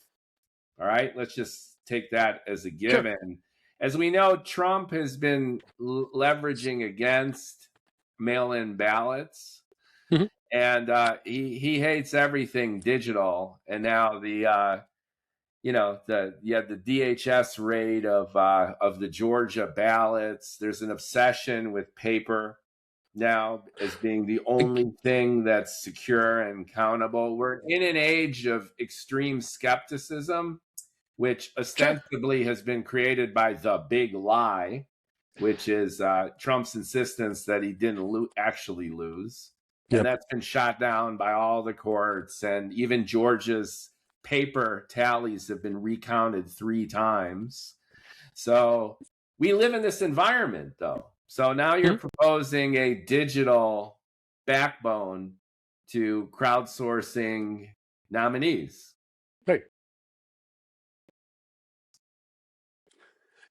All right, let's just take that as a Sure. given. As we know, Trump has been leveraging against mail-in ballots, Mhm. and he hates everything digital. And now the DHS raid of the Georgia ballots. There's an obsession with paper now as being the only thing that's secure and countable. We're in an age of extreme skepticism, which Sure. ostensibly has been created by the big lie, which is Trump's insistence that he didn't actually lose. And Yep. that's been shot down by all the courts. And even Georgia's paper tallies have been recounted 3 times. So we live in this environment, though. So now you're Mhm. proposing a digital backbone to crowdsourcing nominees.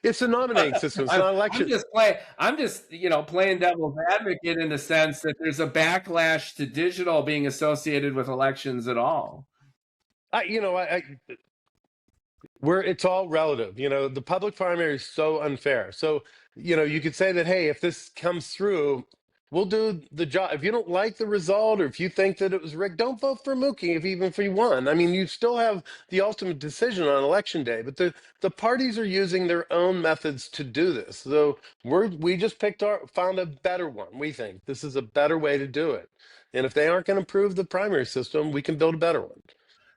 It's a nominating system. It's not election. I'm just playing devil's advocate in the sense that there's a backlash to digital being associated with elections at all. Where it's all relative. The public primary is so unfair. So, you could say that, hey, if this comes through, we'll do the job. If you don't like the result, or if you think that it was rigged, don't vote for Mookie even if he won. I mean, you still have the ultimate decision on election day, but the parties are using their own methods to do this. So we just found a better one. We think this is a better way to do it. And if they aren't going to improve the primary system, we can build a better one.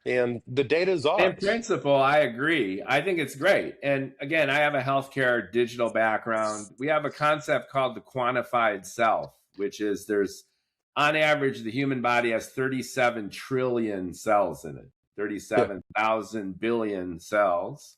And the data is In ours. principle, I agree. I think it's great. And again, I have a healthcare digital background. We have a concept called the quantified self, which is on average, the human body has 37 trillion cells in it, 37,000 billion cells.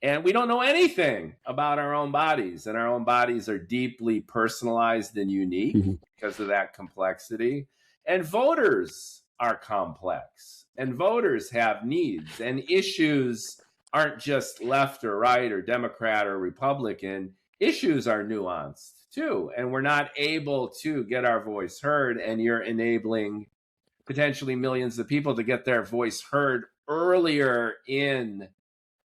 And we don't know anything about our own bodies. And our own bodies are deeply personalized and unique because of that complexity. And voters are complex. And voters have needs. And issues aren't just left or right or Democrat or Republican. Issues are nuanced too. And we're not able to get our voice heard. And you're enabling potentially millions of people to get their voice heard earlier in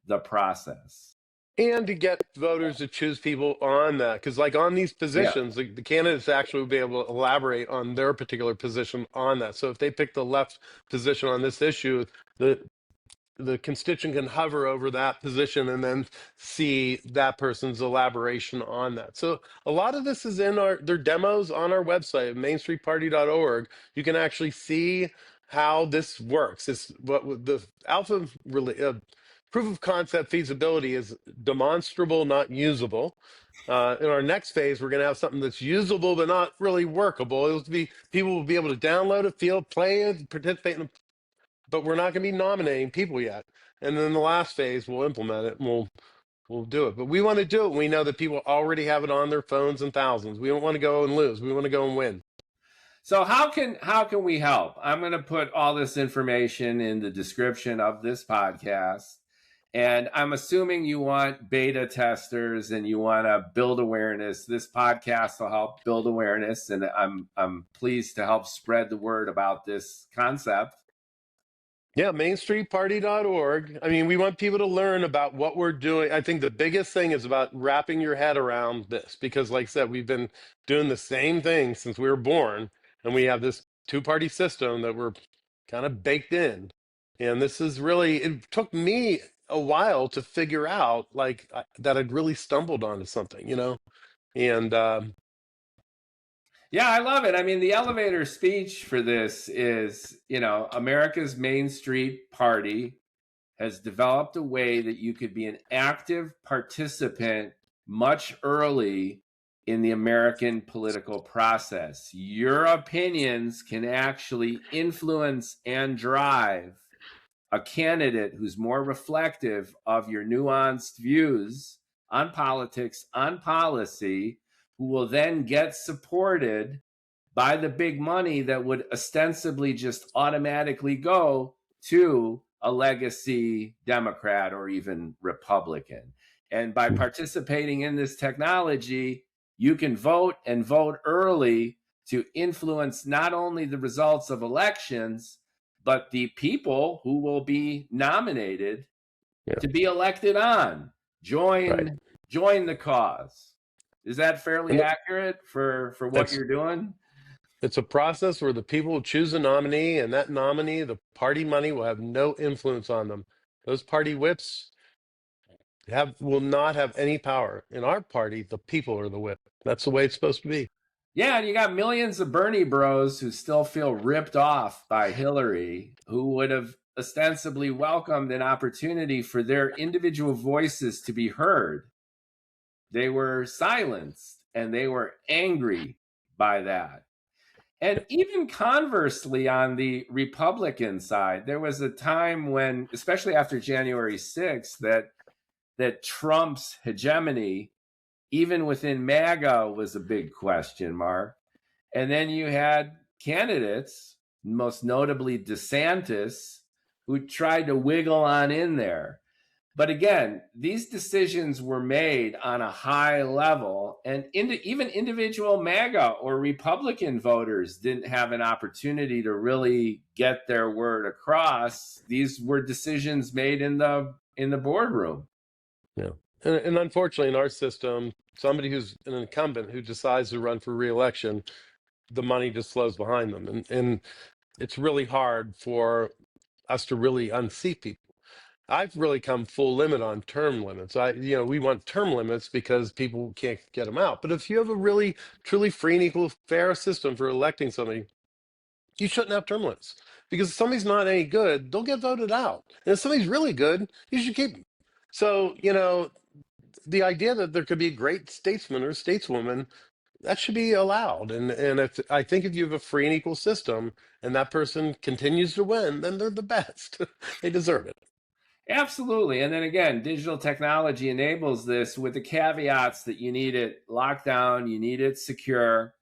the process. And to get voters to choose people on that. Because like on these positions, the candidates actually will be able to elaborate on their particular position on that. So if they pick the left position on this issue, the constituent can hover over that position and then see that person's elaboration on that. So a lot of this is in their demos on our website, mainstreetparty.org. You can actually see how this works. It's what the alpha proof of concept feasibility is demonstrable, not usable. In our next phase, we're going to have something that's usable but not really workable. It'll be people will be able to download it, play it, participate in but we're not going to be nominating people yet. And then the last phase, we'll implement it and we'll do it. But we want to do it. We know that people already have it on their phones in thousands. We don't want to go and lose. We want to go and win. So how can we help? I'm going to put all this information in the description of this podcast. And I'm assuming you want beta testers and you want to build awareness. This podcast will help build awareness, and I'm pleased to help spread the word about this concept. Yeah, mainstreetparty.org. I mean, we want people to learn about what we're doing. I think the biggest thing is about wrapping your head around this because, like I said, we've been doing the same thing since we were born, and we have this two-party system that we're kind of baked in. And this is really, it took me a while to figure out that I'd really stumbled onto something, and yeah, I love it. I mean, the elevator speech for this is, America's Main Street Party has developed a way that you could be an active participant much early in the American political process. Your opinions can actually influence and drive a candidate who's more reflective of your nuanced views on politics, on policy, who will then get supported by the big money that would ostensibly just automatically go to a legacy Democrat or even Republican. And by participating in this technology, you can vote and vote early to influence not only the results of elections, but the people who will be nominated to be elected on. Join the cause. Is that fairly accurate for what you're doing? It's a process where the people will choose a nominee, and that nominee, the party money, will have no influence on them. Those party whips will not have any power. In our party, the people are the whip. That's the way it's supposed to be. Yeah, and you got millions of Bernie bros who still feel ripped off by Hillary, who would have ostensibly welcomed an opportunity for their individual voices to be heard. They were silenced and they were angry by that. And even conversely, on the Republican side, there was a time when, especially after January 6th, that Trump's hegemony, even within MAGA, was a big question mark. And then you had candidates, most notably DeSantis, who tried to wiggle on in there. But again, these decisions were made on a high level, and even individual MAGA or Republican voters didn't have an opportunity to really get their word across. These were decisions made in the boardroom. Yeah. And unfortunately, in our system, somebody who's an incumbent who decides to run for reelection, the money just flows behind them. And it's really hard for us to really unseat people. I've really come full limit on term limits. We want term limits because people can't get them out. But if you have a really, truly free and equal, fair system for electing somebody, you shouldn't have term limits because if somebody's not any good, they'll get voted out. And if somebody's really good, you should keep them. So, the idea that there could be a great statesman or stateswoman, that should be allowed. And if I think if you have a free and equal system and that person continues to win, then they're the best. They deserve it. Absolutely. And then again, digital technology enables this with the caveats that you need it locked down, you need it secure,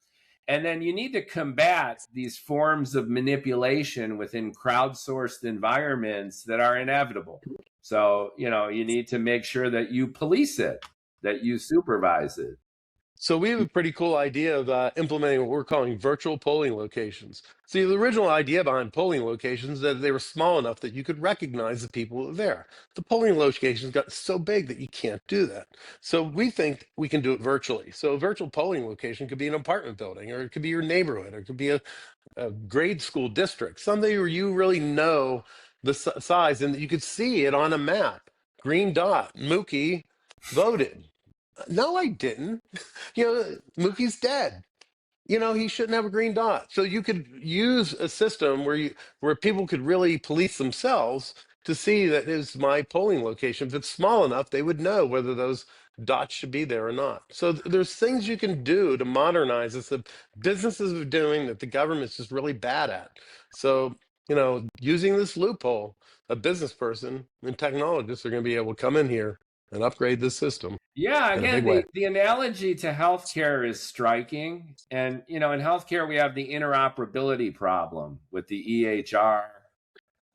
and then you need to combat these forms of manipulation within crowdsourced environments that are inevitable. So, you need to make sure that you police it, that you supervise it. So we have a pretty cool idea of implementing what we're calling virtual polling locations. See, the original idea behind polling locations is that they were small enough that you could recognize the people who were there. The polling locations got so big that you can't do that. So we think we can do it virtually. So a virtual polling location could be an apartment building, or it could be your neighborhood, or it could be a grade school district, something where you really know the size and you could see it on a map. Green dot, Mookie voted. No, I didn't. Mookie's dead. He shouldn't have a green dot. So you could use a system where people could really police themselves to see that is my polling location. If it's small enough, they would know whether those dots should be there or not. So there's things you can do to modernize this that businesses are doing that the government's just really bad at. So, using this loophole, a business person and technologists are going to be able to come in here and upgrade this system Yeah, in a again, big way. the analogy to healthcare is striking. And, in healthcare, we have the interoperability problem with the EHR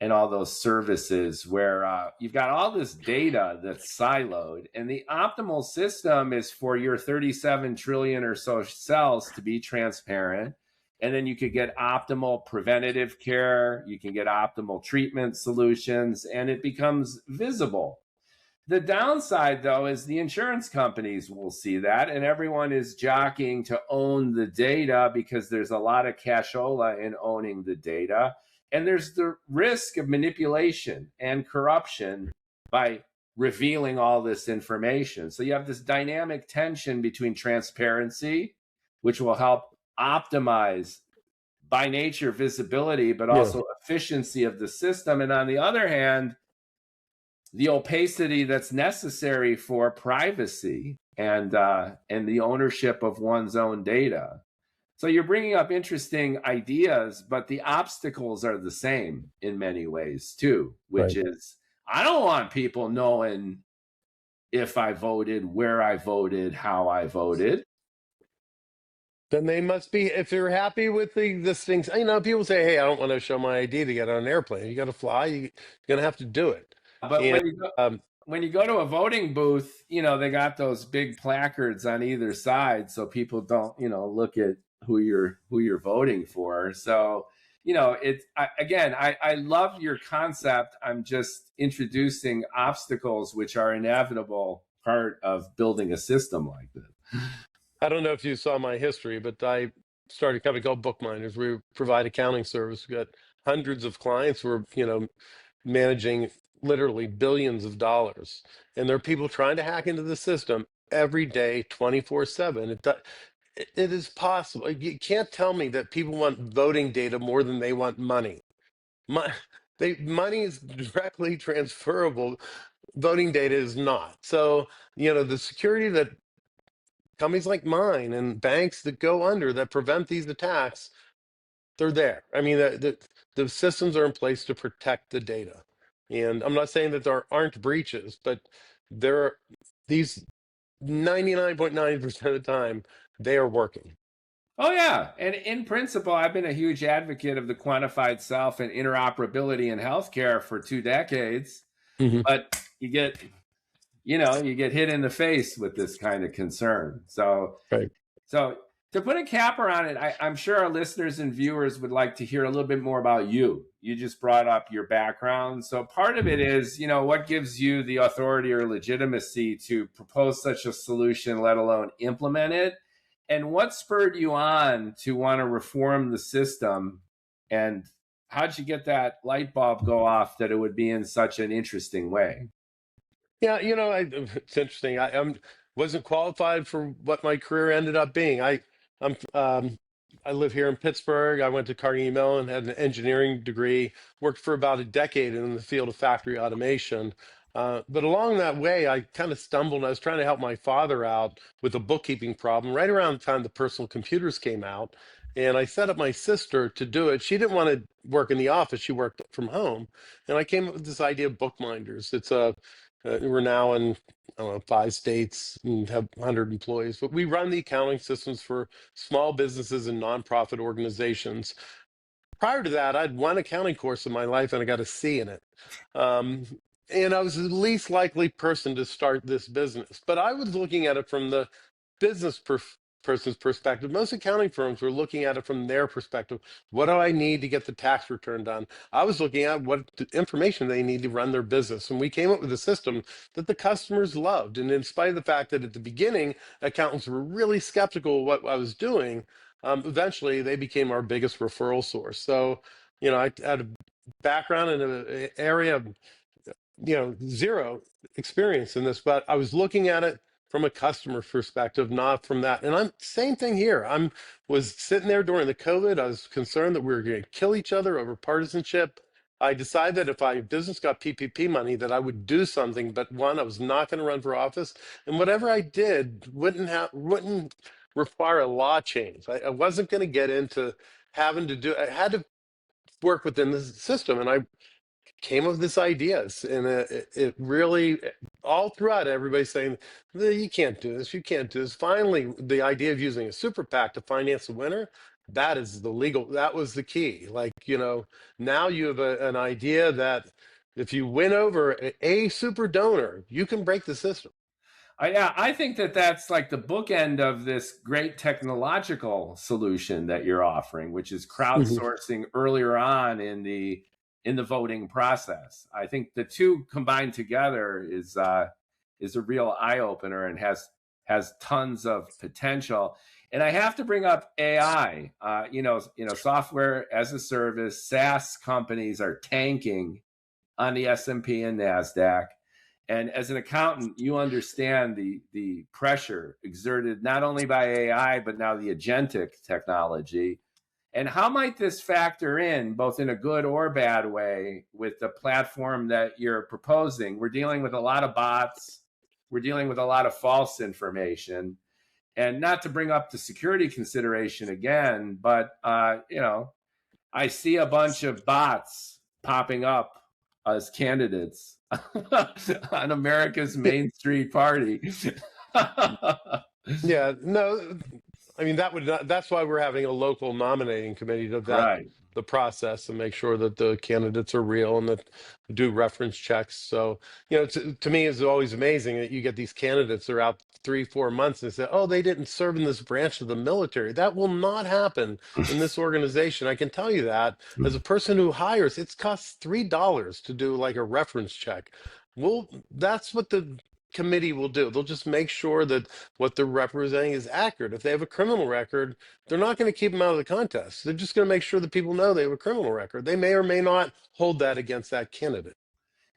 and all those services where you've got all this data that's siloed. And the optimal system is for your 37 trillion or so cells to be transparent. And then you could get optimal preventative care, you can get optimal treatment solutions, and it becomes visible. The downside, though, is the insurance companies will see that, and everyone is jockeying to own the data because there's a lot of cashola in owning the data. And there's the risk of manipulation and corruption by revealing all this information. So you have this dynamic tension between transparency, which will help optimize by nature visibility, but Yeah, also efficiency of the system. And on the other hand, the opacity that's necessary for privacy and the ownership of one's own data. So you're bringing up interesting ideas, but the obstacles are the same in many ways too, which right. is I don't want people knowing if I voted, where I voted, how I voted. Then they must be, if they're happy with the existing, people say, hey, I don't want to show my ID to get on an airplane. You got to fly, you're going to have to do it. But And um, when you go to a voting booth, they got those big placards on either side so people don't, look at who you're voting for. So, I love your concept. I'm just introducing obstacles which are inevitable part of building a system like this. I don't know if you saw my history, but I started a company called Bookminders. We provide accounting service. We got hundreds of clients. We're, managing literally billions of dollars. And there are people trying to hack into the system every day, 24/7. It is possible. You can't tell me that people want voting data more than they want money. Mon- money is directly transferable. Voting data is not. So, the security that companies like mine and banks that go under that prevent these attacks, they're there. I mean, the systems are in place to protect the data. And I'm not saying that there aren't breaches, but there are these 99.9% of the time, they are working. Oh, yeah. And in principle, I've been a huge advocate of the quantified self and interoperability in healthcare for 2 decades. Mhm. But you get you get hit in the face with this kind of concern. Right. So to put a capper on it, I'm sure our listeners and viewers would like to hear a little bit more about you. You just brought up your background. So part of it is, what gives you the authority or legitimacy to propose such a solution, let alone implement it? And what spurred you on to want to reform the system? And how'd you get that light bulb go off that it would be in such an interesting way? Yeah, it's interesting. Wasn't qualified for what my career ended up being. I'm I live here in Pittsburgh. I went to Carnegie Mellon, had an engineering degree, worked for about a decade in the field of factory automation. But along that way, I kind of stumbled. I was trying to help my father out with a bookkeeping problem right around the time the personal computers came out. And I set up my sister to do it. She didn't want to work in the office. She worked from home. And I came up with this idea of bookminders. We're now in, I don't know, 5 states and have 100 employees, but we run the accounting systems for small businesses and nonprofit organizations. Prior to that, I'd one accounting course in my life and I got a C in it. Um, and I was the least likely person to start this business, but I was looking at it from the business person's perspective. Most accounting firms were looking at it from their perspective. What do I need to get the tax return done? I was looking at what information they need to run their business. And we came up with a system that the customers loved. And in spite of the fact that at the beginning, accountants were really skeptical of what I was doing, eventually they became our biggest referral source. So, I had a background in an area of zero experience in this, but I was looking at it from a customer perspective, not from that. And I'm same thing here. Was sitting there during the COVID. I was concerned that we were going to kill each other over partisanship. I decided that if my business got PPP money, that I would do something. But one, I was not going to run for office, and whatever I did wouldn't require a law change. I wasn't going to get into having to do. I had to work within the system, and I came up with this ideas, and it really all throughout everybody's saying, you can't do this, you can't do this. Finally, the idea of using a super PAC to finance a winner, that was the key. Like, now you have an idea that if you win over a super donor, you can break the system. Yeah, I think that that's like the bookend of this great technological solution that you're offering, which is Mhm. crowdsourcing earlier on in the voting process. I think the two combined together is a real eye opener and has tons of potential. And I have to bring up AI. Software as a service, SaaS companies are tanking on the S&P and Nasdaq. And as an accountant, you understand the pressure exerted not only by AI, but now the agentic technology. And how might this factor in, both in a good or bad way, with the platform that you're proposing? We're dealing with a lot of bots. We're dealing with a lot of false information. And not to bring up the security consideration again, but, I see a bunch of bots popping up as candidates on America's Main Street Party. Yeah, no, I mean, that's why we're having a local nominating committee to vet Right. the process and make sure that the candidates are real and that do reference checks. So, to me, it's always amazing that you get these candidates that are out 3, 4 months and say, oh, they didn't serve in this branch of the military. That will not happen in this organization. I can tell you that as a person who hires, it costs $3 to do like a reference check. Well, that's what the committee will do. They'll just make sure that what they're representing is accurate. If they have a criminal record, they're not going to keep them out of the contest. They're just going to make sure that people know they have a criminal record. They may or may not hold that against that candidate.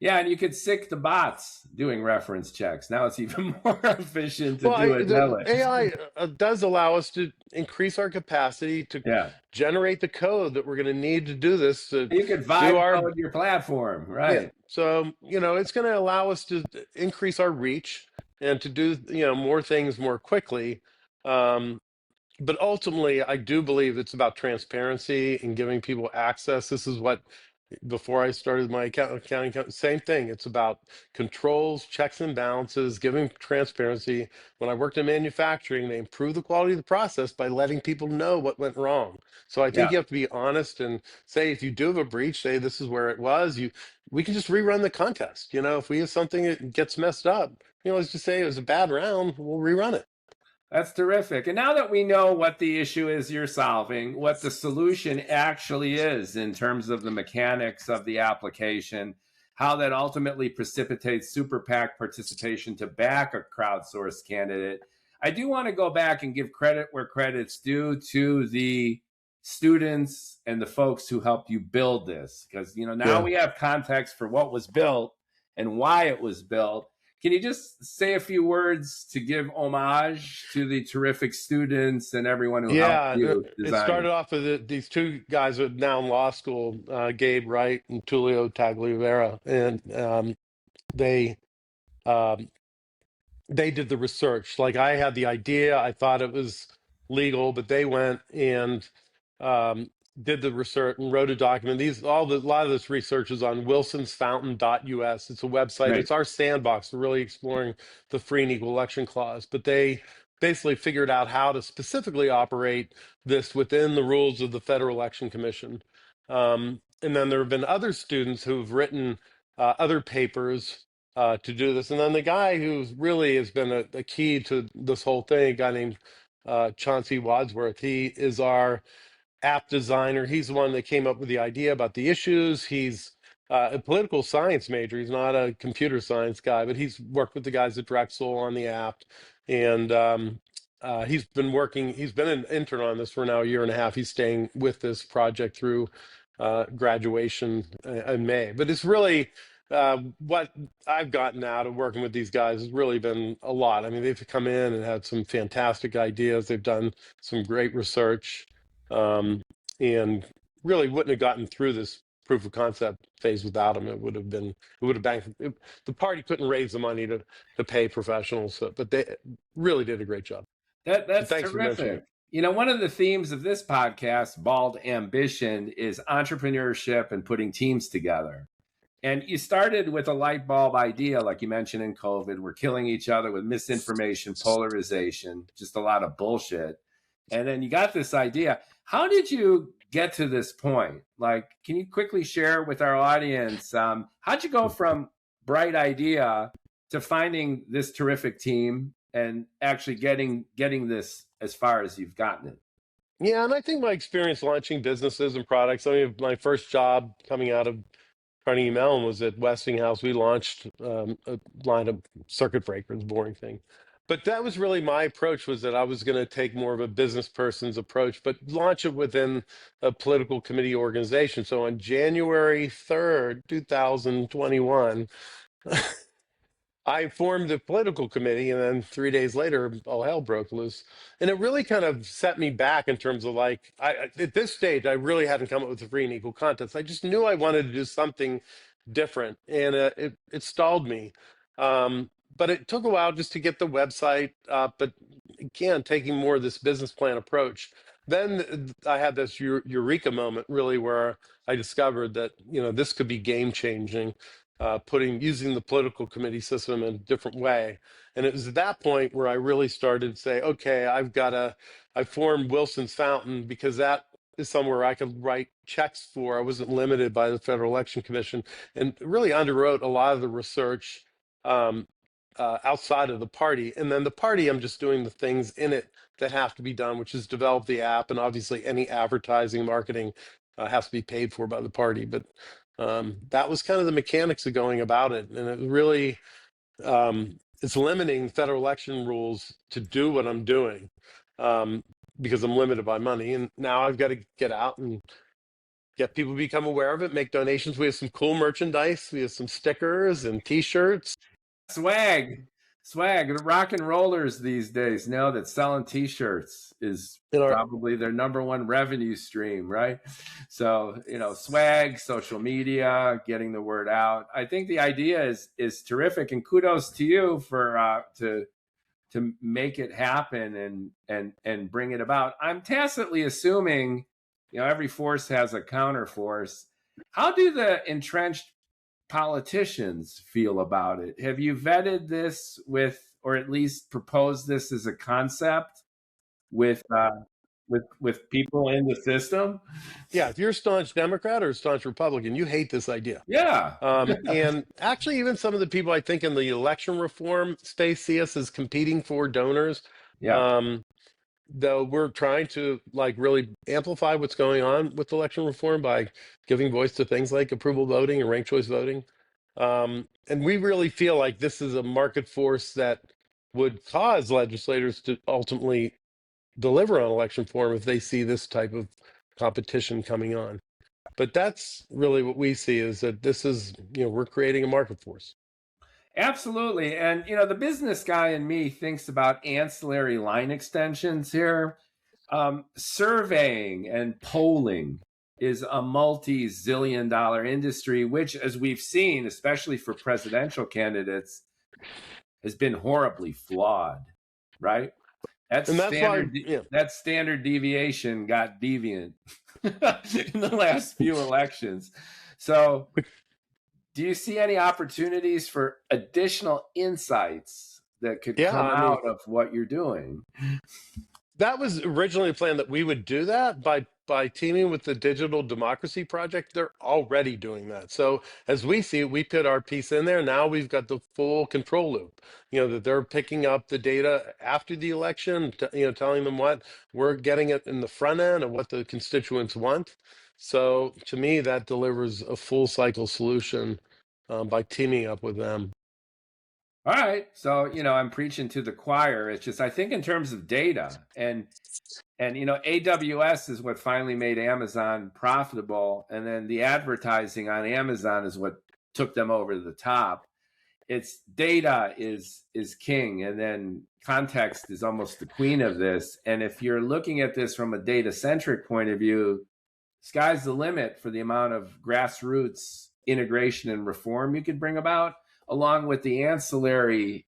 Yeah, and you could sick the bots doing reference checks. Now it's even more efficient to Well, do it that the way. AI does allow us to increase our capacity to Yeah. generate the code that we're going to need to do this, to You could do vibe our. code your platform, Yeah. right? So, it's going to allow us to increase our reach and to do, more things more quickly. Um, but ultimately, I do believe it's about transparency and giving people access. This is what before I started my accounting, same thing. It's about controls, checks and balances, giving transparency. When I worked in manufacturing, they improved the quality of the process by letting people know what went wrong. So I think Yeah, you have to be honest and say, if you do have a breach, say this is where it was. We can just rerun the contest. If we have something that gets messed up, let's just say it was a bad round, we'll rerun it. that's terrific. And now that we know what the issue is you're solving, what the solution actually is in terms of the mechanics of the application, how that ultimately precipitates super PAC participation to back a crowdsourced candidate, I do want to go back and give credit where credit's due to the students and the folks who helped you build this. Because, now Yeah. we have context for what was built and why it was built. Can you just say a few words to give homage to the terrific students and everyone who helped Yeah, you it design? started off with these two guys who are now in law school, Gabe Wright and Tulio Tagliavera, and they um, they did the research. Like, I had the idea, I thought it was legal, but they went and um, did the research and wrote a document. A lot of this research is on wilsonsfountain.us. It's a website. Right, It's our sandbox for really exploring the free and equal election clause. But they basically figured out how to specifically operate this within the rules of the Federal Election Commission. And then there have been other students who've written other papers to do this. And then the guy who's really has been a key to this whole thing, a guy named Chauncey Wadsworth. He is our app designer. He's the one that came up with the idea about the issues. He's a political science major. He's not a computer science guy, but he's worked with the guys at Drexel on the app. And he's been working, he's been an intern on this for now a year and a half. He's staying with this project through graduation in May. But it's really what I've gotten out of working with these guys has really been a lot. I mean, they've come in and had some fantastic ideas. They've done some great research, and really wouldn't have gotten through this proof of concept phase without them. It would have the party couldn't raise the money to pay professionals, but they really did a great job. So that's thanks for mentioning terrific. it. One of the themes of this podcast, Bald Ambition, is entrepreneurship and putting teams together. And you started with a light bulb idea, like you mentioned in COVID. We're killing each other with misinformation, polarization, just a lot of bullshit. And then you got this idea. How did you get to this point? Like, can you quickly share with our audience, how'd you go from bright idea to finding this terrific team and actually getting this as far as you've gotten it? Yeah, and I think my experience launching businesses and products. I mean, my first job coming out of Carnegie Mellon was at Westinghouse. We launched a line of circuit breakers, boring thing. But that was really my approach, was that I was going to take more of a business person's approach, but launch it within a political committee organization. So on January 3rd, 2021, I formed a political committee, and then 3 days later, all hell broke loose. And it really kind of set me back in terms of, like, at this stage, I really hadn't come up with a free and equal contest. I just knew I wanted to do something different, and it stalled me. But it took a while just to get the website up. But again, taking more of this business plan approach. Then I had this eureka moment, really, where I discovered that this could be game changing, using the political committee system in a different way. And it was at that point where I really started to say, okay, I formed Wilson's Fountain because that is somewhere I could write checks for. I wasn't limited by the Federal Election Commission, and really underwrote a lot of the research outside of the party. And then the party, I'm just doing the things in it that have to be done, which is develop the app, and obviously any advertising, marketing has to be paid for by the party. But that was kind of the mechanics of going about it, and it really it's limiting federal election rules to do what I'm doing, um, because I'm limited by money, and now I've got to get out and get people to become aware of it, make donations. We have some cool merchandise. We have some stickers and T-shirts. Swag. The rock and rollers these days know that selling T-shirts is In our probably their number one revenue stream, right? So, swag, social media, getting the word out. I think the idea is terrific, and kudos to you for to make it happen and bring it about. I'm tacitly assuming, every force has a counter force. How do the entrenched politicians feel about it? Have you vetted this with, or at least proposed this as a concept with people in the system? Yeah, if you're a staunch Democrat or a staunch Republican, you hate this idea. Yeah, And actually, even some of the people I think in the election reform space see us as competing for donors. yeah. Um, though we're trying to like really amplify what's going on with election reform by giving voice to things like approval voting and ranked choice voting. And we really feel like this is a market force that would cause legislators to ultimately deliver on election reform if they see this type of competition coming on. But that's really what we see, is that this is, we're creating a market force. Absolutely. And, the business guy in me thinks about ancillary line extensions here. Surveying and polling is a multi-zillion dollar industry, which, as we've seen, especially for presidential candidates, has been horribly flawed, right? And that's why, That standard deviation got deviant in the last few elections. So do you see any opportunities for additional insights that could come out of what you're doing? that was originally a plan that we would do that by teaming with the Digital Democracy Project. They're already doing that. So as we see it, we put our piece in there. Now we've got the full control loop, that they're picking up the data after the election, telling them what we're getting it in the front end and what the constituents want. So to me, that delivers a full cycle solution by teaming up with them. All right. So, I'm preaching to the choir. It's just, I think in terms of data and AWS is what finally made Amazon profitable. And then the advertising on Amazon is what took them over the top. It's data is king. And then context is almost the queen of this. And if you're looking at this from a data centric point of view, sky's the limit for the amount of grassroots integration and reform you could bring about, along with the ancillary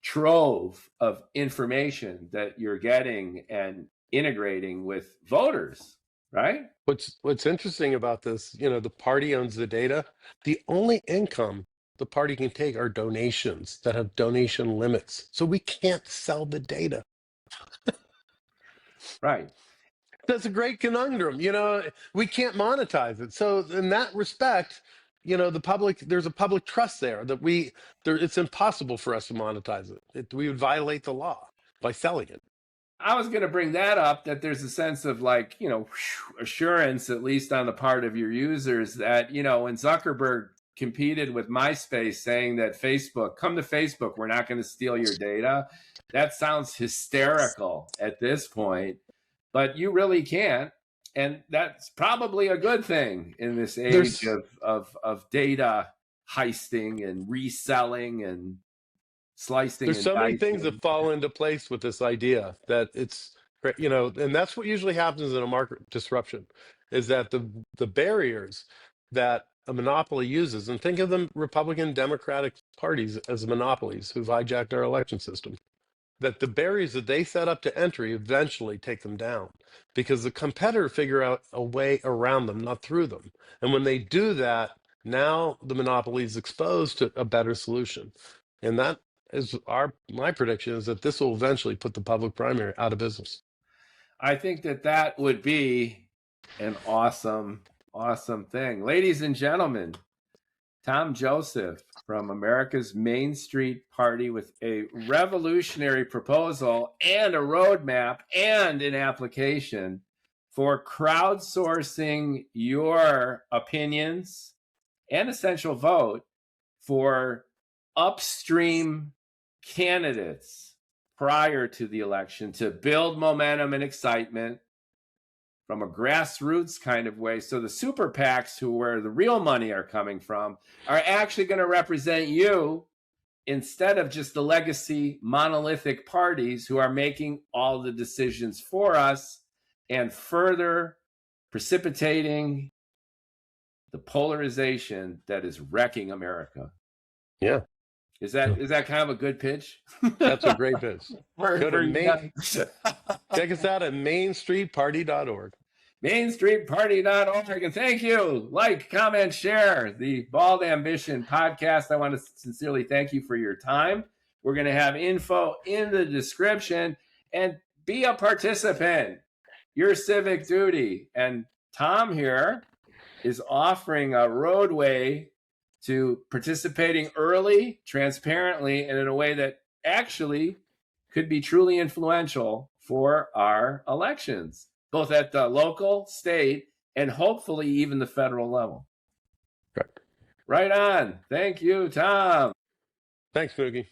trove of information that you're getting and integrating with voters, right? What's interesting about this, the party owns the data. The only income the party can take are donations that have donation limits. So we can't sell the data. Right. That's a great conundrum. We can't monetize it. So in that respect, the public, there's a public trust there that it's impossible for us to monetize it. We would violate the law by selling it. I was going to bring that up, that there's a sense of assurance, at least on the part of your users, that, when Zuckerberg competed with MySpace saying that come to Facebook, we're not going to steal your data. That sounds hysterical at this point, but you really can't. And that's probably a good thing in this age of data heisting and reselling and slicing. There's so many things that fall into place with this idea that it's, and that's what usually happens in a market disruption, is that the barriers that a monopoly uses, and think of the Republican Democratic parties as monopolies who've hijacked our election system, that the barriers that they set up to entry eventually take them down because the competitor figure out a way around them, not through them. And when they do that, now the monopoly is exposed to a better solution. And that is my prediction, is that this will eventually put the public primary out of business. I think that would be an awesome thing. Ladies and gentlemen, Tom Joseph from America's Main Street Party with a revolutionary proposal and a roadmap and an application for crowdsourcing your opinions and essential vote for upstream candidates prior to the election to build momentum and excitement from a grassroots kind of way. So the super PACs, where the real money are coming from, are actually going to represent you instead of just the legacy monolithic parties who are making all the decisions for us and further precipitating the polarization that is wrecking America. Yeah. Is that kind of a good pitch? That's a great pitch. Check us out at mainstreetparty.org. mainstreetparty.org. And thank you. Like, comment, share the Bald Ambition podcast. I want to sincerely thank you for your time. We're going to have info in the description, and be a participant. Your civic duty. And Tom here is offering a roadway to participating early, transparently, and in a way that actually could be truly influential for our elections, both at the local, state, and hopefully even the federal level. Correct. Right on. Thank you, Tom. Thanks, Mookie.